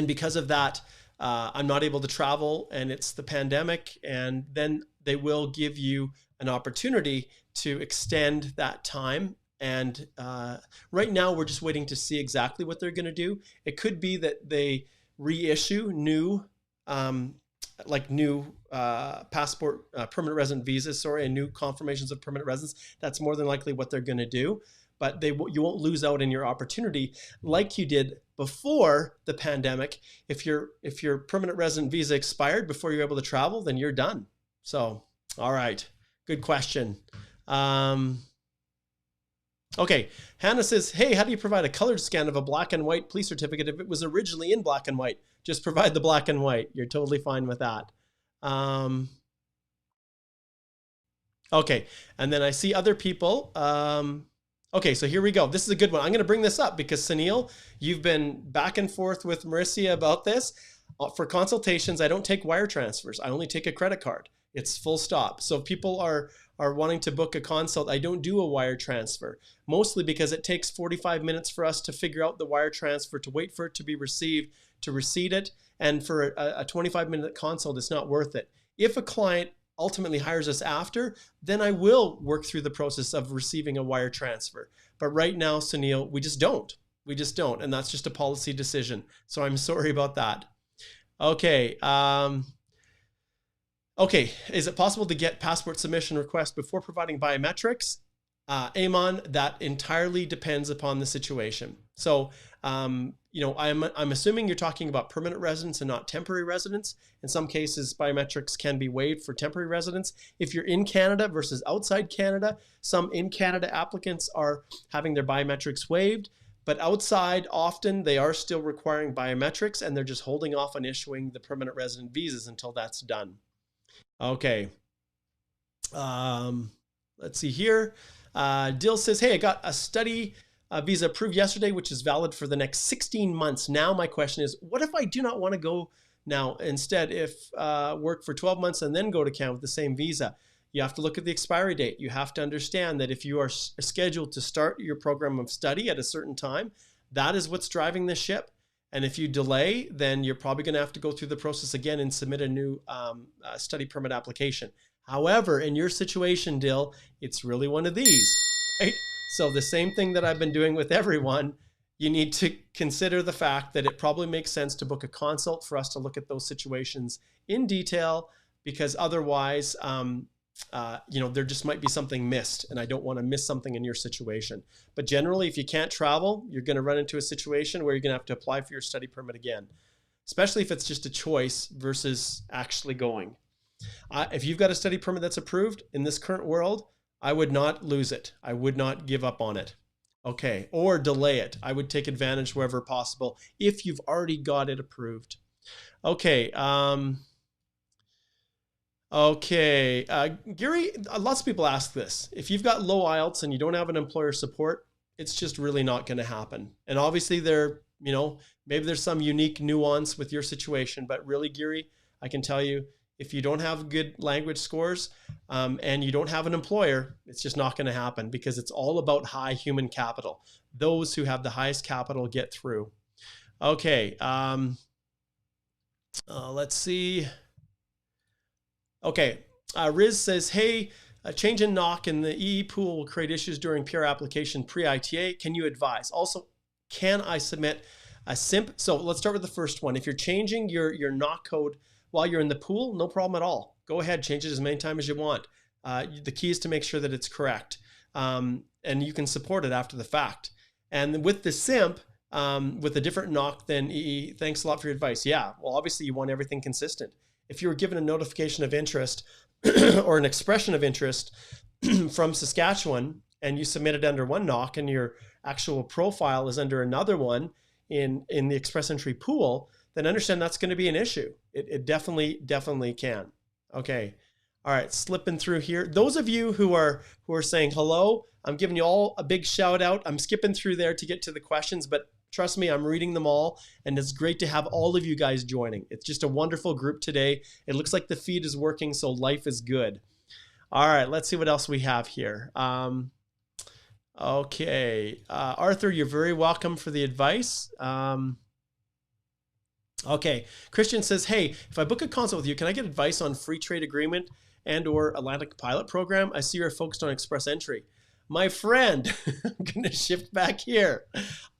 because of that, I'm not able to travel, and it's the pandemic, and then they will give you an opportunity to extend that time. And right now, we're just waiting to see exactly what they're going to do. It could be that they reissue new, passport, permanent resident visas, and new confirmations of permanent residence. That's more than likely what they're going to do. But you won't lose out in your opportunity like you did before the pandemic. If your permanent resident visa expired before you're able to travel, then you're done. So, all right, good question. Okay, Hannah says, hey, how do you provide a colored scan of a black and white police certificate if it was originally in black and white? Just provide the black and white. You're totally fine with that. Okay, and then I see other people. Okay, so here we go. This is a good one. I'm going to bring this up because, Sunil, you've been back and forth with Marissa about this. For consultations, I don't take wire transfers. I only take a credit card. It's full stop. So if people are wanting to book a consult, I don't do a wire transfer, mostly because it takes 45 minutes for us to figure out the wire transfer, to wait for it to be received, to receipt it. And for a 25-minute consult, it's not worth it. If a client ultimately hires us after, then I will work through the process of receiving a wire transfer. But right now, Sunil, we just don't. We just don't. And that's just a policy decision. So I'm sorry about that. Okay. Okay. Is it possible to get passport submission request before providing biometrics? Amon, that entirely depends upon the situation. So, I'm assuming you're talking about permanent residence and not temporary residence. In some cases, biometrics can be waived for temporary residence. If you're in Canada versus outside Canada, some in Canada applicants are having their biometrics waived, but outside, often they are still requiring biometrics, and they're just holding off on issuing the permanent resident visas until that's done. Okay. Let's see here. Dill says, hey, I got a study visa approved yesterday, which is valid for the next 16 months. Now my question is, what if I do not want to go now? Instead, if work for 12 months and then go to Canada with the same visa, you have to look at the expiry date. You have to understand that if you are scheduled to start your program of study at a certain time, that is what's driving the ship. And if you delay, then you're probably going to have to go through the process again and submit a new study permit application. However, in your situation, Dill, it's really one of these, right? So the same thing that I've been doing with everyone, you need to consider the fact that it probably makes sense to book a consult for us to look at those situations in detail, because otherwise, there just might be something missed, and I don't want to miss something in your situation. But generally, if you can't travel, you're going to run into a situation where you're going to have to apply for your study permit again, especially if it's just a choice versus actually going. If you've got a study permit that's approved in this current world, I would not lose it. I would not give up on it. Okay. Or delay it. I would take advantage wherever possible if you've already got it approved. Okay. Gary, lots of people ask this. If you've got low IELTS and you don't have an employer support, it's just really not going to happen. And obviously maybe there's some unique nuance with your situation, but really, Gary, I can tell you, if you don't have good language scores and you don't have an employer, it's just not going to happen, because it's all about high human capital. Those who have the highest capital get through. Okay. Let's see. Okay. Riz says, hey, a change in NOC in the EE pool will create issues during PR application pre-ITA. Can you advise? Also, can I submit a SIMP? So let's start with the first one. If you're changing your NOC code while you're in the pool, no problem at all. Go ahead, change it as many times as you want. The key is to make sure that it's correct. And you can support it after the fact. And with the SIMP, with a different NOC than EE, thanks a lot for your advice. Yeah, well, obviously you want everything consistent. If you were given a notification of interest or an expression of interest from Saskatchewan, and you submit it under one NOC and your actual profile is under another one in the express entry pool, then understand that's going to be an issue. It definitely can. Okay. All right. Slipping through here. Those of you who are saying hello, I'm giving you all a big shout out. I'm skipping through there to get to the questions, but trust me, I'm reading them all, and it's great to have all of you guys joining. It's just a wonderful group today. It looks like the feed is working, so life is good. All right. Let's see what else we have here. Okay, Arthur, you're very welcome for the advice. Okay, Christian says, hey, if I book a consult with you, can I get advice on free trade agreement and or Atlantic pilot program? I see you're focused on express entry. My friend, I'm going to shift back here.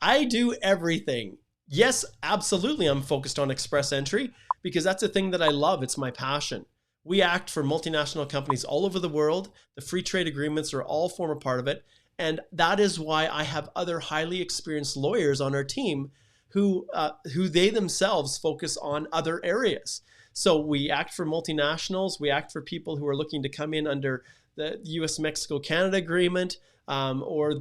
I do everything. Yes, absolutely, I'm focused on express entry because that's a thing that I love. It's my passion. We act for multinational companies all over the world. The free trade agreements are all form a part of it. And that is why I have other highly experienced lawyers on our team who they themselves focus on other areas. So we act for multinationals. We act for people who are looking to come in under the U.S.-Mexico-Canada agreement, or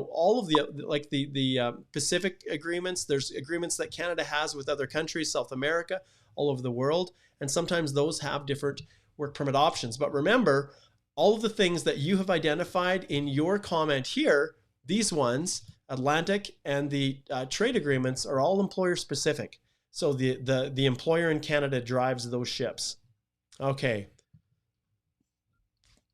all of the Pacific agreements. There's agreements that Canada has with other countries, South America, all over the world, and sometimes those have different work permit options. But remember, all of the things that you have identified in your comment here, these ones, Atlantic and the trade agreements, are all employer specific. So the employer in Canada drives those ships. Okay.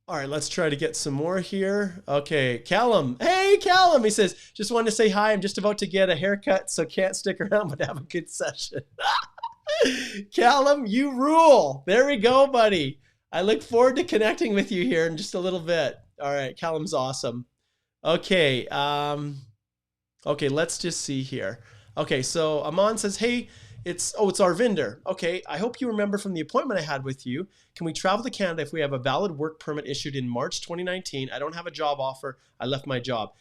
All right, let's try to get some more here. Okay, Callum. Hey, Callum. He says, just wanted to say hi. I'm just about to get a haircut, so can't stick around, but have a good session. Callum, you rule. There we go, buddy. I look forward to connecting with you here in just a little bit. All right, Callum's awesome. Okay, okay, let's just see here. Okay, so Aman says, hey, it's Arvinder. Okay, I hope you remember from the appointment I had with you. Can we travel to Canada if we have a valid work permit issued in March 2019? I don't have a job offer. I left my job.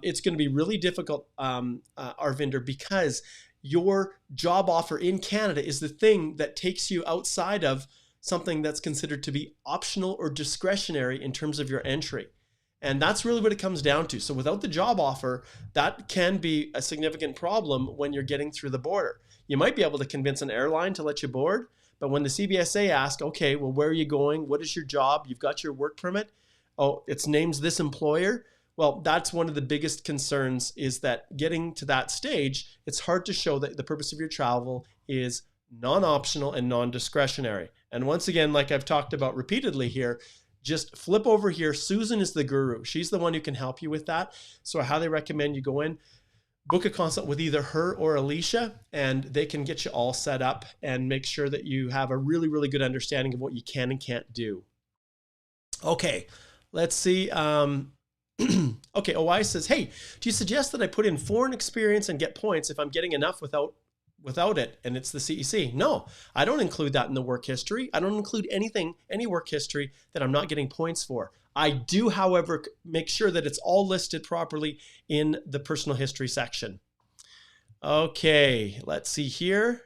It's going to be really difficult, Arvinder, because your job offer in Canada is the thing that takes you outside of something that's considered to be optional or discretionary in terms of your entry. And that's really what it comes down to. So without the job offer, that can be a significant problem when you're getting through the border. You might be able to convince an airline to let you board, but when the CBSA asks, okay, well, where are you going? What is your job? You've got your work permit. Oh, it names this employer. Well, that's one of the biggest concerns, is that getting to that stage, it's hard to show that the purpose of your travel is non-optional and non-discretionary. And once again, like I've talked about repeatedly here, just flip over here. Susan is the guru. She's the one who can help you with that. So I highly recommend you go in, book a consult with either her or Alicia, and they can get you all set up and make sure that you have a really, really good understanding of what you can and can't do. Okay, let's see. Okay, OI says, hey, do you suggest that I put in foreign experience and get points if I'm getting enough without it, and it's the CEC? No, I don't include that in the work history. I don't include any work history that I'm not getting points for. I do, however, make sure that it's all listed properly in the personal history section. Okay, let's see here.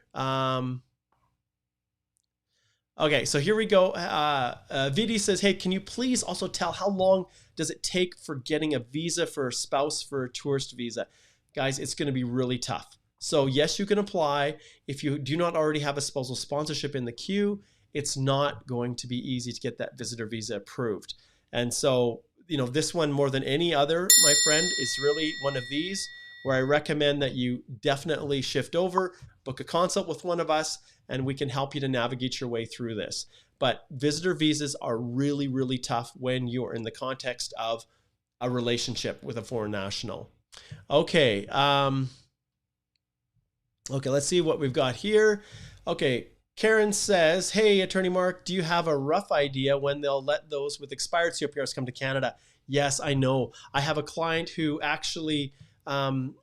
Okay, so here we go. VD says, hey, can you please also tell how long does it take for getting a visa for a spouse for a tourist visa? Guys, it's going to be really tough. So yes, you can apply. If you do not already have a spousal sponsorship in the queue, it's not going to be easy to get that visitor visa approved. And so, this one more than any other, my friend, is really one of these where I recommend that you definitely shift over, book a consult with one of us, and we can help you to navigate your way through this. But visitor visas are really, really tough when you're in the context of a relationship with a foreign national. Okay. Okay, let's see what we've got here. Okay, Karen says, hey, Attorney Mark, do you have a rough idea when they'll let those with expired COPRs come to Canada? Yes, I know. I have a client who actually, you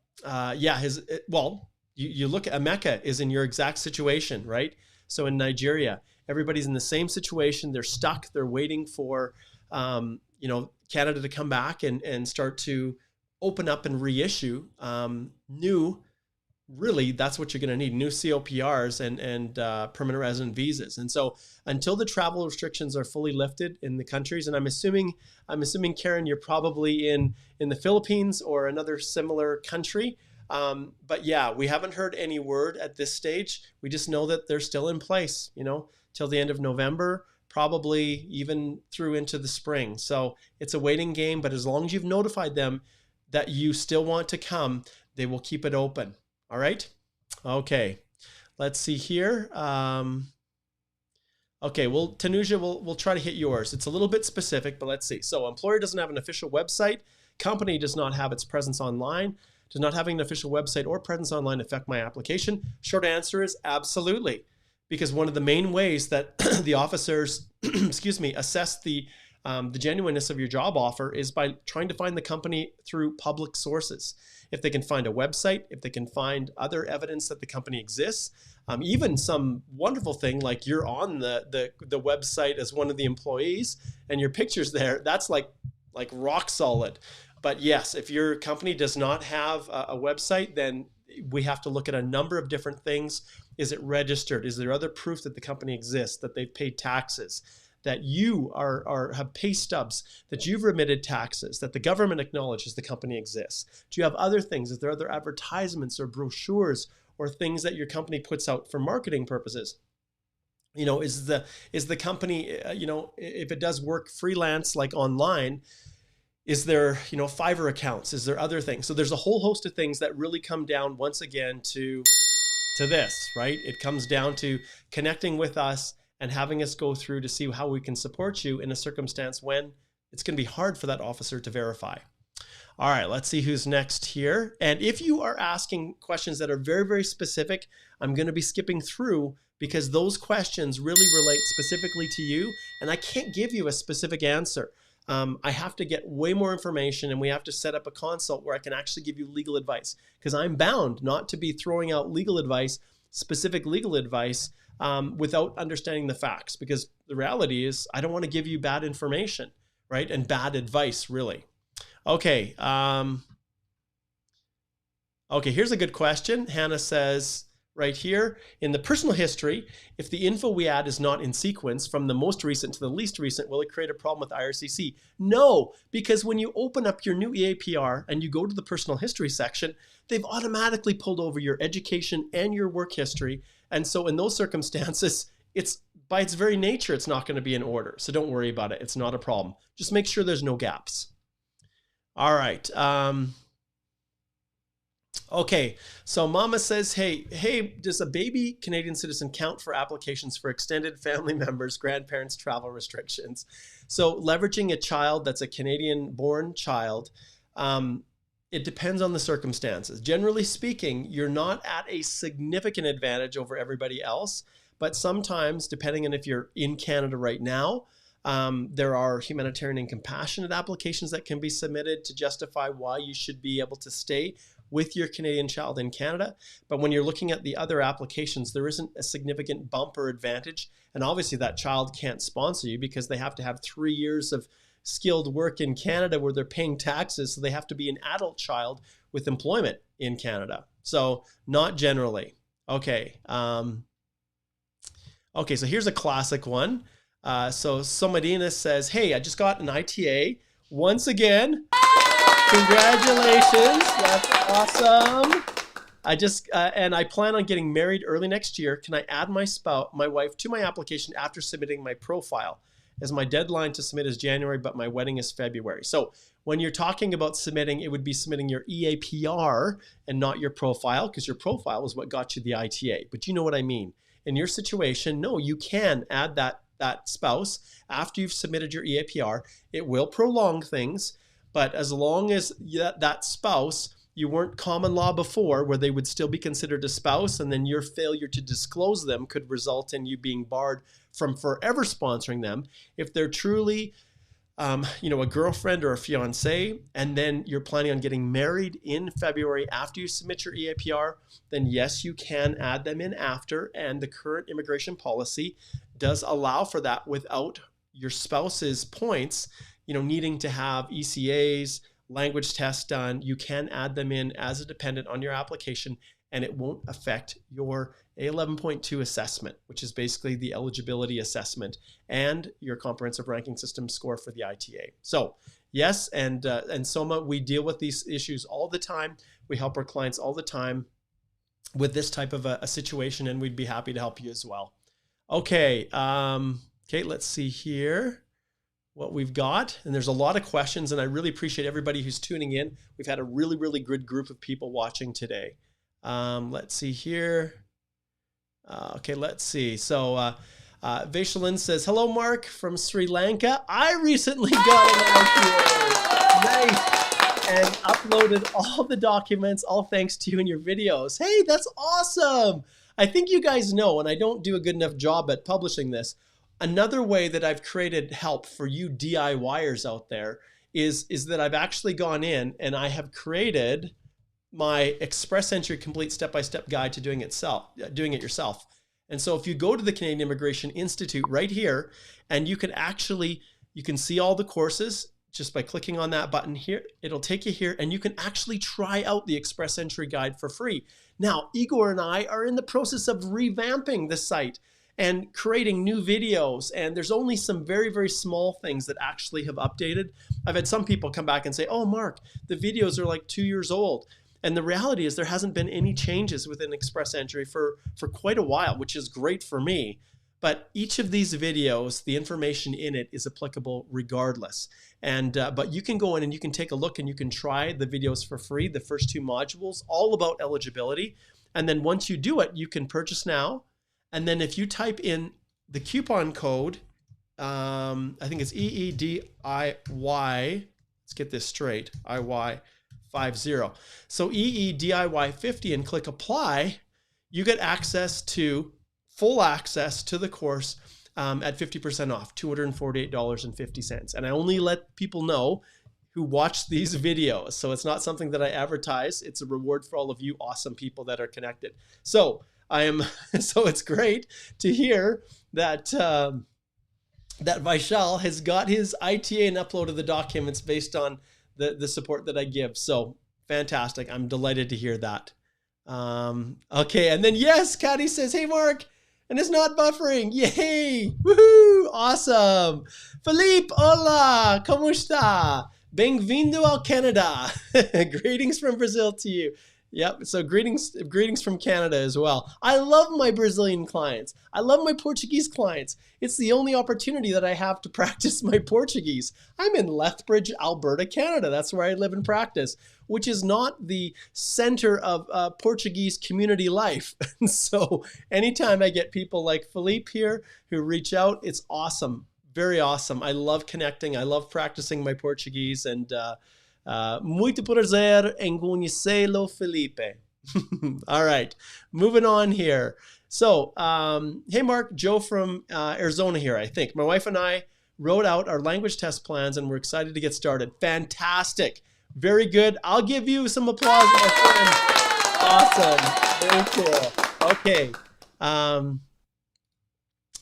look at Emeka is in your exact situation, right? So in Nigeria, everybody's in the same situation. They're stuck. They're waiting for, Canada to come back and start to open up and reissue really, that's what you're going to need, new COPRs and permanent resident visas. And so until the travel restrictions are fully lifted in the countries, and I'm assuming, Karen, you're probably in the Philippines or another similar country. But yeah, we haven't heard any word at this stage. We just know that they're still in place, till the end of November, probably even through into the spring. So it's a waiting game, but as long as you've notified them that you still want to come, they will keep it open. All right. Okay. Let's see here. Okay. Well, Tanuja, we'll try to hit yours. It's a little bit specific, but let's see. So employer doesn't have an official website. company does not have its presence online, does not having an official website or presence online affect my application? Short answer is absolutely. Because one of the main ways that the officers, excuse me, assess the genuineness of your job offer is by trying to find the company through public sources. If they can find a website, if they can find other evidence that the company exists, even some wonderful thing like you're on the website as one of the employees and your picture's there, that's like rock solid. But yes, if your company does not have a website, then we have to look at a number of different things. Is it registered? Is there other proof that the company exists, that they've paid taxes, that you have pay stubs, that you've remitted taxes, that the government acknowledges the company exists? Do you have other things? Is there other advertisements or brochures or things that your company puts out for marketing purposes? You know, is the company, you know, if it does work freelance like online, is there, you know, Fiverr accounts? Is there other things? So there's a whole host of things that really come down once again to this, right? It comes down to connecting with us and having us go through to see how we can support you in a circumstance when it's going to be hard for that officer to verify. All right, let's see who's next here. And if you are asking questions that are very, very specific, I'm going to be skipping through because those questions really relate specifically to you, and I can't give you a specific answer. I have to get way more information, and we have to set up a consult where I can actually give you legal advice, because I'm bound not to be throwing out legal advice, specific legal advice, without understanding the facts, because the reality is I don't want to give you bad information, right? And bad advice, really. Okay. Okay, here's a good question. Hannah says right here, in the personal history, if the info we add is not in sequence from the most recent to the least recent, will it create a problem with IRCC? No, because when you open up your new EAPR and you go to the personal history section, they've automatically pulled over your education and your work history. And so in those circumstances, it's by its very nature, it's not going to be in order. So don't worry about it. It's not a problem. Just make sure there's no gaps. All right. Okay, so Mama says, hey, does a baby Canadian citizen count for applications for extended family members, grandparents, travel restrictions? So leveraging a child that's a Canadian-born child, it depends on the circumstances. Generally speaking, you're not at a significant advantage over everybody else, but sometimes, depending on if you're in Canada right now, there are humanitarian and compassionate applications that can be submitted to justify why you should be able to stay with your Canadian child in Canada. But when you're looking at the other applications, there isn't a significant bump or advantage. And obviously that child can't sponsor you because they have to have 3 years of skilled work in Canada where they're paying taxes. So they have to be an adult child with employment in Canada. So not generally. Okay. Okay, so here's a classic one. So Somadina says, hey, I just got an ITA once again. Congratulations. That's awesome. I just, and I plan on getting married early next year. Can I add my wife to my application after submitting my profile? As my deadline to submit is January, but my wedding is February. So when you're talking about submitting, it would be submitting your EAPR and not your profile, because your profile is what got you the ITA. But you know what I mean. In your situation, no, you can add that spouse after you've submitted your EAPR. It will prolong things, but as long as that spouse, you weren't common law before where they would still be considered a spouse, and then your failure to disclose them could result in you being barred from forever sponsoring them. If they're truly a girlfriend or a fiance, and then you're planning on getting married in February after you submit your EAPR, then yes, you can add them in after, and the current immigration policy does allow for that without your spouse's points, needing to have ECAs, language tests done. You can add them in as a dependent on your application, and it won't affect your A11.2 assessment, which is basically the eligibility assessment, and your comprehensive ranking system score for the ITA. So yes, and Soma, we deal with these issues all the time. We help our clients all the time with this type of a situation, and we'd be happy to help you as well. Okay, let's see here what we've got. And there's a lot of questions, and I really appreciate everybody who's tuning in. We've had a really, really good group of people watching today. Let's see here. Okay, let's see. So Vaishalin says, hello, Mark from Sri Lanka. I recently got an ITA. Nice. and uploaded all the documents, all thanks to you and your videos. Hey, that's awesome. I think you guys know, and I don't do a good enough job at publishing this, another way that I've created help for you DIYers out there is that I've actually gone in and I have created my Express Entry Complete Step-by-Step Guide to doing it yourself. And so if you go to the Canadian Immigration Institute right here, and you can see all the courses just by clicking on that button here. It'll take you here, and you can actually try out the Express Entry Guide for free. Now, Igor and I are in the process of revamping the site and creating new videos, and there's only some very, very small things that actually have updated. I've had some people come back and say, oh, Mark, the videos are like 2 years old. And the reality is there hasn't been any changes within Express Entry for quite a while, which is great for me. But each of these videos, the information in it is applicable regardless. And but you can go in and you can take a look and you can try the videos for free, the first 2 modules, all about eligibility. And then once you do it, you can purchase now. And then if you type in the coupon code, I think it's EEDIY, let's get this straight, IY50. So EEDIY50 and click apply, you get full access to the course at 50% off, $248.50. And I only let people know who watch these videos. So it's not something that I advertise. It's a reward for all of you awesome people that are connected. So so it's great to hear that that Vaishal has got his ITA and uploaded the documents based on the support that I give. So fantastic. I'm delighted to hear that. Okay. And then yes, Caddy says, hey, Mark, and it's not buffering. Yay. Woohoo. Awesome. Felipe, hola. Como está? Bem-vindo ao Canada. Greetings from Brazil to you. Yep. So greetings from Canada as well. I love my Brazilian clients. I love my Portuguese clients. It's the only opportunity that I have to practice my Portuguese. I'm in Lethbridge, Alberta, Canada. That's where I live and practice, which is not the center of Portuguese community life. And so anytime I get people like Felipe here who reach out, it's awesome. Very awesome. I love connecting. I love practicing my Portuguese, and muito prazer em conhecê-lo, Felipe. All right, moving on here. So, hey, Mark, Joe from Arizona here, I think. My wife and I wrote out our language test plans, and we're excited to get started. Fantastic. Very good. I'll give you some applause, my friend. Awesome. Very cool. Okay.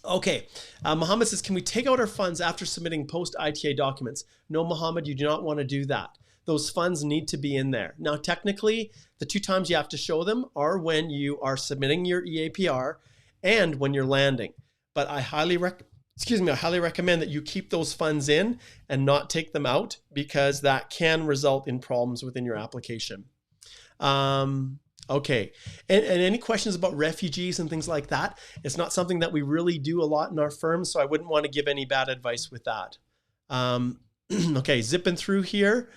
Okay. Mohammed says, can we take out our funds after submitting post-ITA documents? No, Mohammed, you do not want to do that. Those funds need to be in there. Now, technically, the 2 times you have to show them are when you are submitting your EAPR and when you're landing. But I highly recommend that you keep those funds in and not take them out, because that can result in problems within your application. Okay, and any questions about refugees and things like that? It's not something that we really do a lot in our firm, so I wouldn't want to give any bad advice with that. Okay, zipping through here.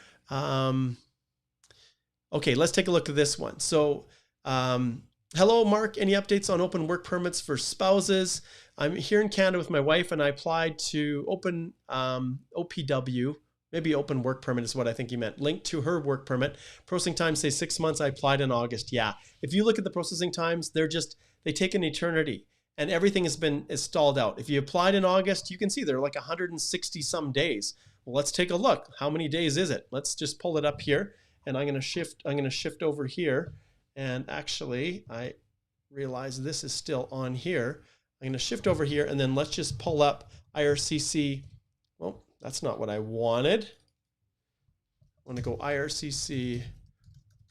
Okay, let's take a look at this one. So, hello, Mark. Any updates on open work permits for spouses? I'm here in Canada with my wife, and I applied to open OPW. Maybe open work permit is what I think he meant. Linked to her work permit. Processing time, say 6 months. I applied in August. Yeah. If you look at the processing times, they take an eternity, and everything is stalled out. If you applied in August, you can see they're like 160 some days. Well, let's take a look. How many days is it? Let's just pull it up here, and I'm going to shift over here. And actually, I realize this is still on here. I'm going to shift over here, and then let's just pull up IRCC. Well, that's not what I wanted. I want to go IRCC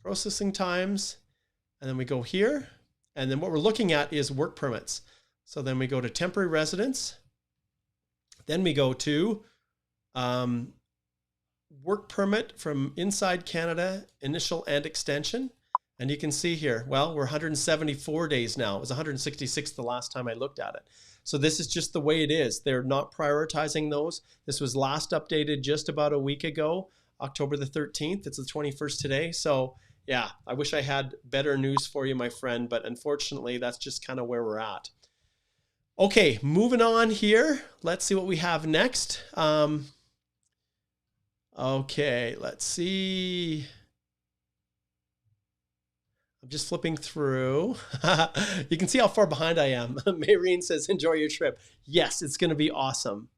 processing times, and then we go here, and then what we're looking at is work permits. So then we go to temporary residence, then we go to work permit from inside Canada, initial and extension. And you can see here, well, we're 174 days now. It was 166 the last time I looked at it. So this is just the way it is. They're not prioritizing those. This was last updated just about a week ago, October the 13th. It's the 21st today. So yeah, I wish I had better news for you, my friend, but unfortunately, that's just kind of where we're at. Okay, moving on here. Let's see what we have next. Okay, let's see. I'm just flipping through. You can see how far behind I am. Mayreen says, enjoy your trip. Yes, it's going to be awesome.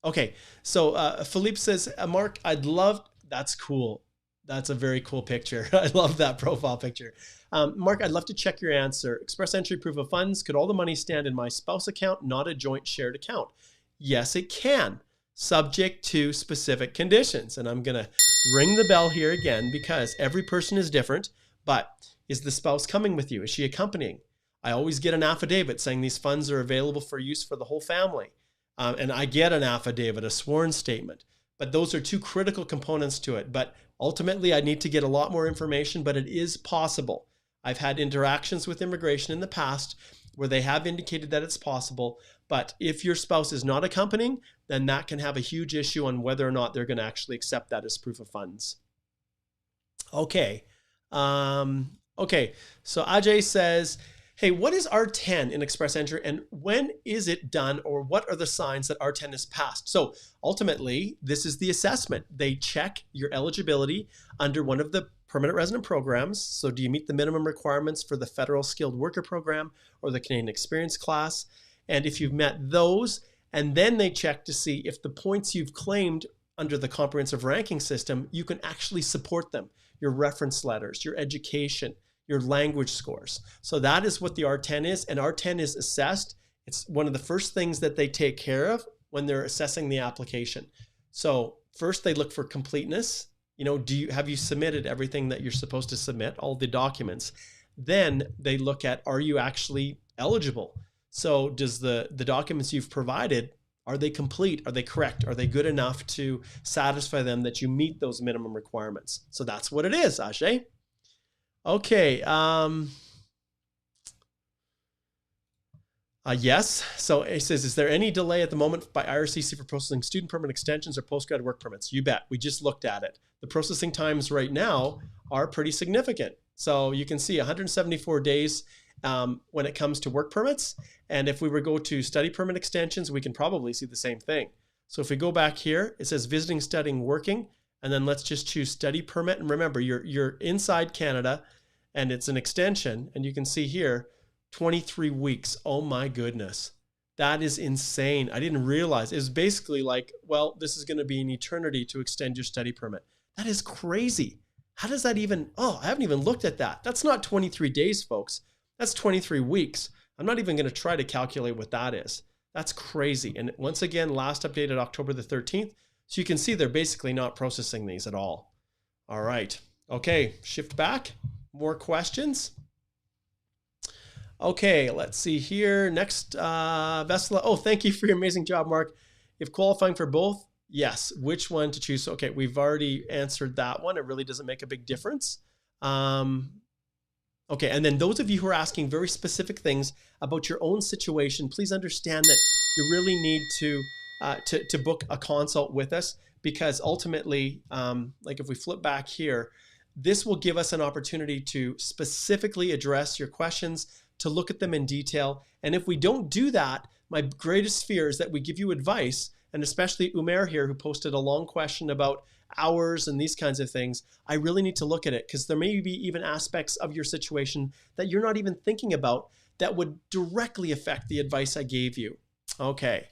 Okay, so Philippe says, Mark, I'd love, that's cool. That's a very cool picture. I love that profile picture. Mark, I'd love to check your answer. Express entry proof of funds. Could all the money stand in my spouse account, not a joint shared account? Yes, it can, subject to specific conditions. And I'm going to ring the bell here again because every person is different. But is the spouse coming with you? Is she accompanying? I always get an affidavit saying these funds are available for use for the whole family. And I get an affidavit, a sworn statement. But those are two critical components to it. But ultimately, I need to get a lot more information, but it is possible. I've had interactions with immigration in the past where they have indicated that it's possible. But if your spouse is not accompanying, then that can have a huge issue on whether or not they're going to actually accept that as proof of funds. Okay. Okay. So Ajay says, hey, what is R10 in Express Entry and when is it done, or what are the signs that R10 is passed? So ultimately, this is the assessment. They check your eligibility under one of the permanent resident programs. So do you meet the minimum requirements for the federal skilled worker program or the Canadian experience class? And if you've met those, and then they check to see if the points you've claimed under the comprehensive ranking system, you can actually support them, your reference letters, your education, your language scores. So that is what the R10 is, and R10 is assessed. It's one of the first things that they take care of when they're assessing the application. So first they look for completeness. You know, have you submitted everything that you're supposed to submit, all the documents? Then they look at, are you actually eligible? So does the documents you've provided, are they complete? Are they correct? Are they good enough to satisfy them that you meet those minimum requirements? So that's what it is, Ajay. Okay. Yes. So it says, is there any delay at the moment by IRCC for processing student permit extensions or postgrad work permits? You bet. We just looked at it. The processing times right now are pretty significant. So you can see 174 days when it comes to work permits. And if we were to go to study permit extensions, we can probably see the same thing. So if we go back here, it says visiting, studying, working, and then let's just choose study permit. And remember, you're inside Canada and it's an extension. And you can see here, 23 weeks. Oh my goodness. That is insane. I didn't realize. It was basically like, well, this is going to be an eternity to extend your study permit. That is crazy. How does that even, oh, I haven't even looked at that. That's not 23 days, folks. That's 23 weeks. I'm not even going to try to calculate what that is. That's crazy. And once again, last updated October the 13th. So you can see they're basically not processing these at all. All right. Okay, shift back. More questions. Okay, let's see here. Next, Vesla. Oh, thank you for your amazing job, Mark. If qualifying for both, yes. Which one to choose? Okay, we've already answered that one. It really doesn't make a big difference. Okay, and then those of you who are asking very specific things about your own situation, please understand that you really need to book a consult with us, because ultimately, like if we flip back here, this will give us an opportunity to specifically address your questions, to look at them in detail. And if we don't do that, my greatest fear is that we give you advice, and especially Umair here, who posted a long question about hours and these kinds of things. I really need to look at it, because there may be even aspects of your situation that you're not even thinking about that would directly affect the advice I gave you. Okay,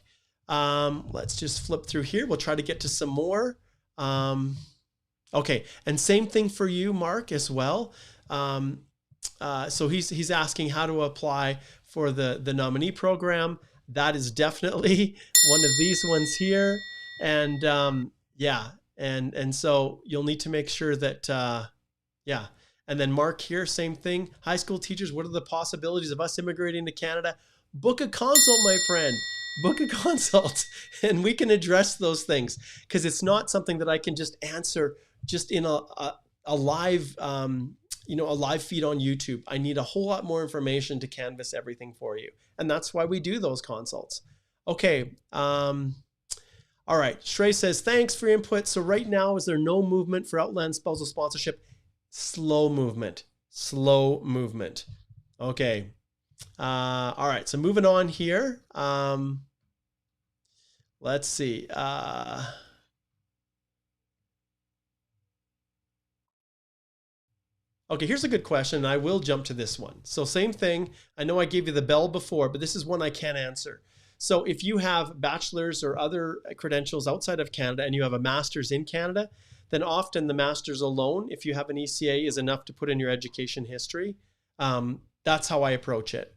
let's just flip through here. We'll try to get to some more. Okay, and same thing for you, Mark, as well. So he's asking how to apply for the nominee program. That is definitely one of these ones here. And yeah, and so you'll need to make sure that, yeah. And then Mark here, same thing. High school teachers, what are the possibilities of us immigrating to Canada? Book a consult, my friend. Book a consult, and we can address those things, because it's not something that I can just answer just in a live, a live feed on YouTube. I need a whole lot more information to canvas everything for you. And that's why we do those consults. Okay. All right. Shrey says, thanks for your input. So right now, is there no movement for Outland spousal sponsorship? Slow movement. Slow movement. Okay. All right. So moving on here. Let's see. Okay, here's a good question. I will jump to this one. So same thing. I know I gave you the bell before, but this is one I can't answer. So if you have bachelor's or other credentials outside of Canada and you have a master's in Canada, then often the master's alone, if you have an ECA, is enough to put in your education history. That's how I approach it.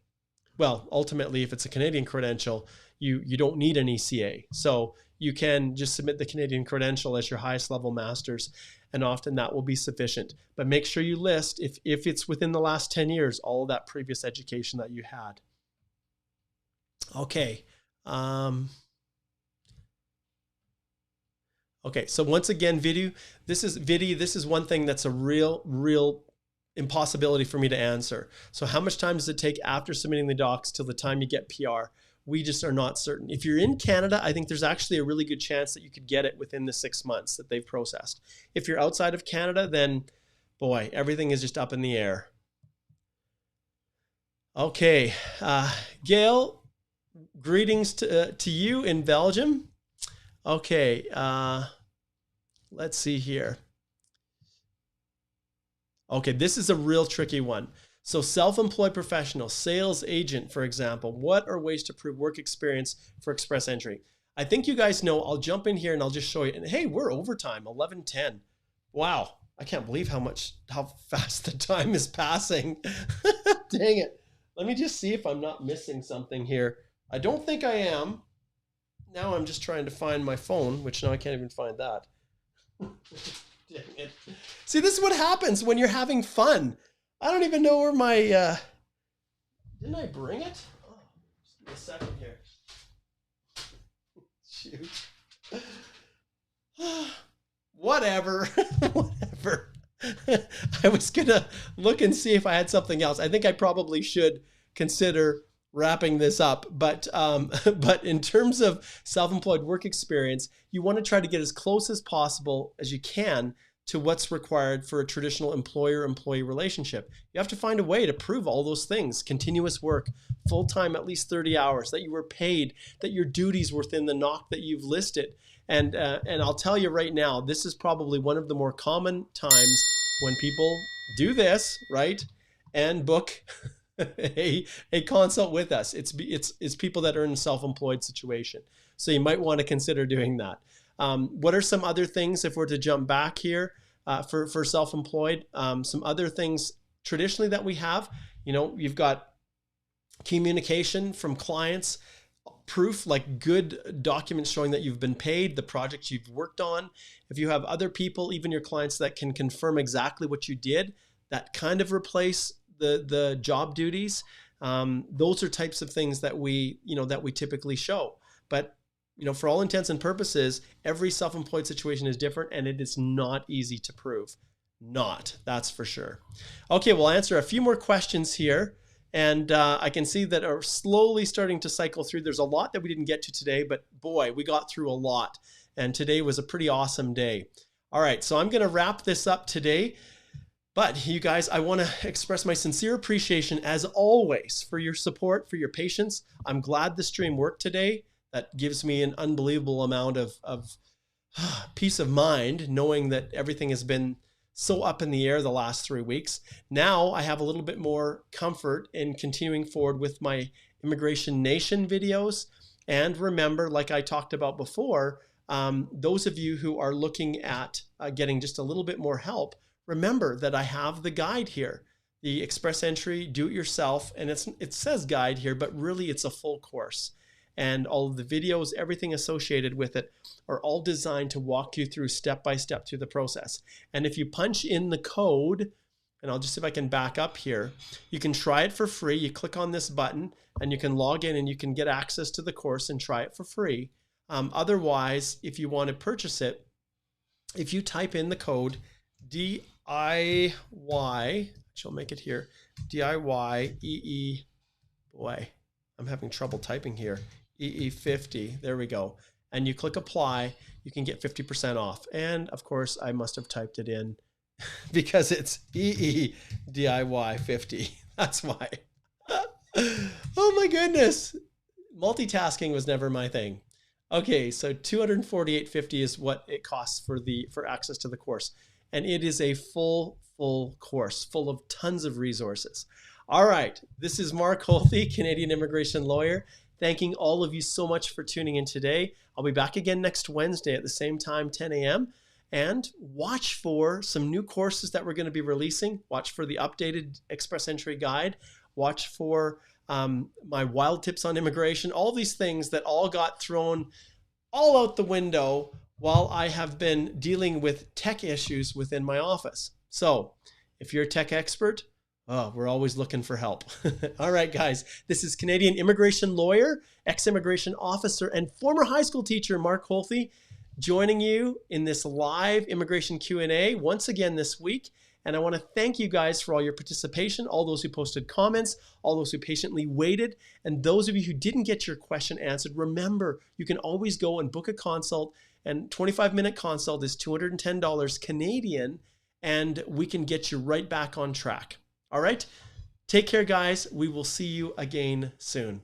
Well, ultimately, if it's a Canadian credential, you don't need an ECA. So you can just submit the Canadian credential as your highest level master's, and often that will be sufficient. But make sure you list, if it's within the last 10 years, all of that previous education that you had. Okay. Okay, so once again, this is one thing that's a real impossibility for me to answer. So how much time does it take after submitting the docs till the time you get PR? We just are not certain. If you're in Canada, I think there's actually a really good chance that you could get it within the 6 months that they've processed. If you're outside of Canada, then boy, everything is just up in the air. Okay, Gail, greetings to you in Belgium. Okay, let's see here. Okay, this is a real tricky one. So self-employed professional, sales agent, for example, what are ways to prove work experience for express entry? I think you guys know. I'll jump in here and I'll just show you. And hey, we're overtime, 11:10. Wow, I can't believe how fast the time is passing. Dang it. Let me just see if I'm not missing something here. I don't think I am. Now I'm just trying to find my phone, which now I can't even find that. Dang it. See, this is what happens when you're having fun. I don't even know where my, didn't I bring it? Oh, just give me a second here. Shoot. Whatever. Whatever. I was going to look and see if I had something else. I think I probably should consider wrapping this up. But in terms of self-employed work experience, you want to try to get as close as possible as you can to what's required for a traditional employer-employee relationship. You have to find a way to prove all those things: continuous work, full-time, at least 30 hours, that you were paid, that your duties were within the NOC that you've listed. And I'll tell you right now, this is probably one of the more common times when people do this, right, and book a consult with us. It's people that are in a self-employed situation. So you might want to consider doing that. What are some other things, if we're to jump back here, for self-employed? Some other things traditionally that we have, you've got communication from clients, proof like good documents showing that you've been paid, the projects you've worked on. If you have other people, even your clients, that can confirm exactly what you did, that kind of replace the job duties. Those are types of things that we typically show. But for all intents and purposes, every self-employed situation is different, and it is not easy to prove. That's for sure. Okay, we'll answer a few more questions here. And I can see that are slowly starting to cycle through. There's a lot that we didn't get to today, but boy, we got through a lot. And today was a pretty awesome day. All right, so I'm going to wrap this up today. But you guys, I want to express my sincere appreciation, as always, for your support, for your patience. I'm glad the stream worked today. That gives me an unbelievable amount of peace of mind, knowing that everything has been so up in the air the last 3 weeks. Now I have a little bit more comfort in continuing forward with my Immigration Nation videos. And remember, like I talked about before, those of you who are looking at getting just a little bit more help, remember that I have the guide here, the Express Entry Do-It-Yourself, and it says guide here, but really it's a full course. And all of the videos, everything associated with it, are all designed to walk you through step by step through the process. And if you punch in the code, and I'll just see if I can back up here, you can try it for free. You click on this button and you can log in and you can get access to the course and try it for free. Otherwise, if you want to purchase it, if you type in the code DIY, she'll make it here, DIY boy, I'm having trouble typing here, EE50, there we go. And you click apply, you can get 50% off. And of course, I must have typed it in because it's EEDIY50. That's why. Oh my goodness. Multitasking was never my thing. Okay, so $248.50 is what it costs for access to the course. And it is a full course full of tons of resources. All right, this is Mark Holthe, Canadian immigration lawyer, thanking all of you so much for tuning in today. I'll be back again next Wednesday at the same time, 10 a.m. And watch for some new courses that we're going to be releasing. Watch for the updated Express Entry Guide. Watch for my wild tips on immigration, all these things that all got thrown all out the window while I have been dealing with tech issues within my office. So if you're a tech expert, we're always looking for help. All right, guys, this is Canadian immigration lawyer, ex-immigration officer, and former high school teacher Mark Holthe joining you in this live immigration Q&A once again this week. And I want to thank you guys for all your participation, all those who posted comments, all those who patiently waited, and those of you who didn't get your question answered. Remember, you can always go and book a consult, and 25-minute consult is $210 Canadian, and we can get you right back on track. All right? Take care, guys. We will see you again soon.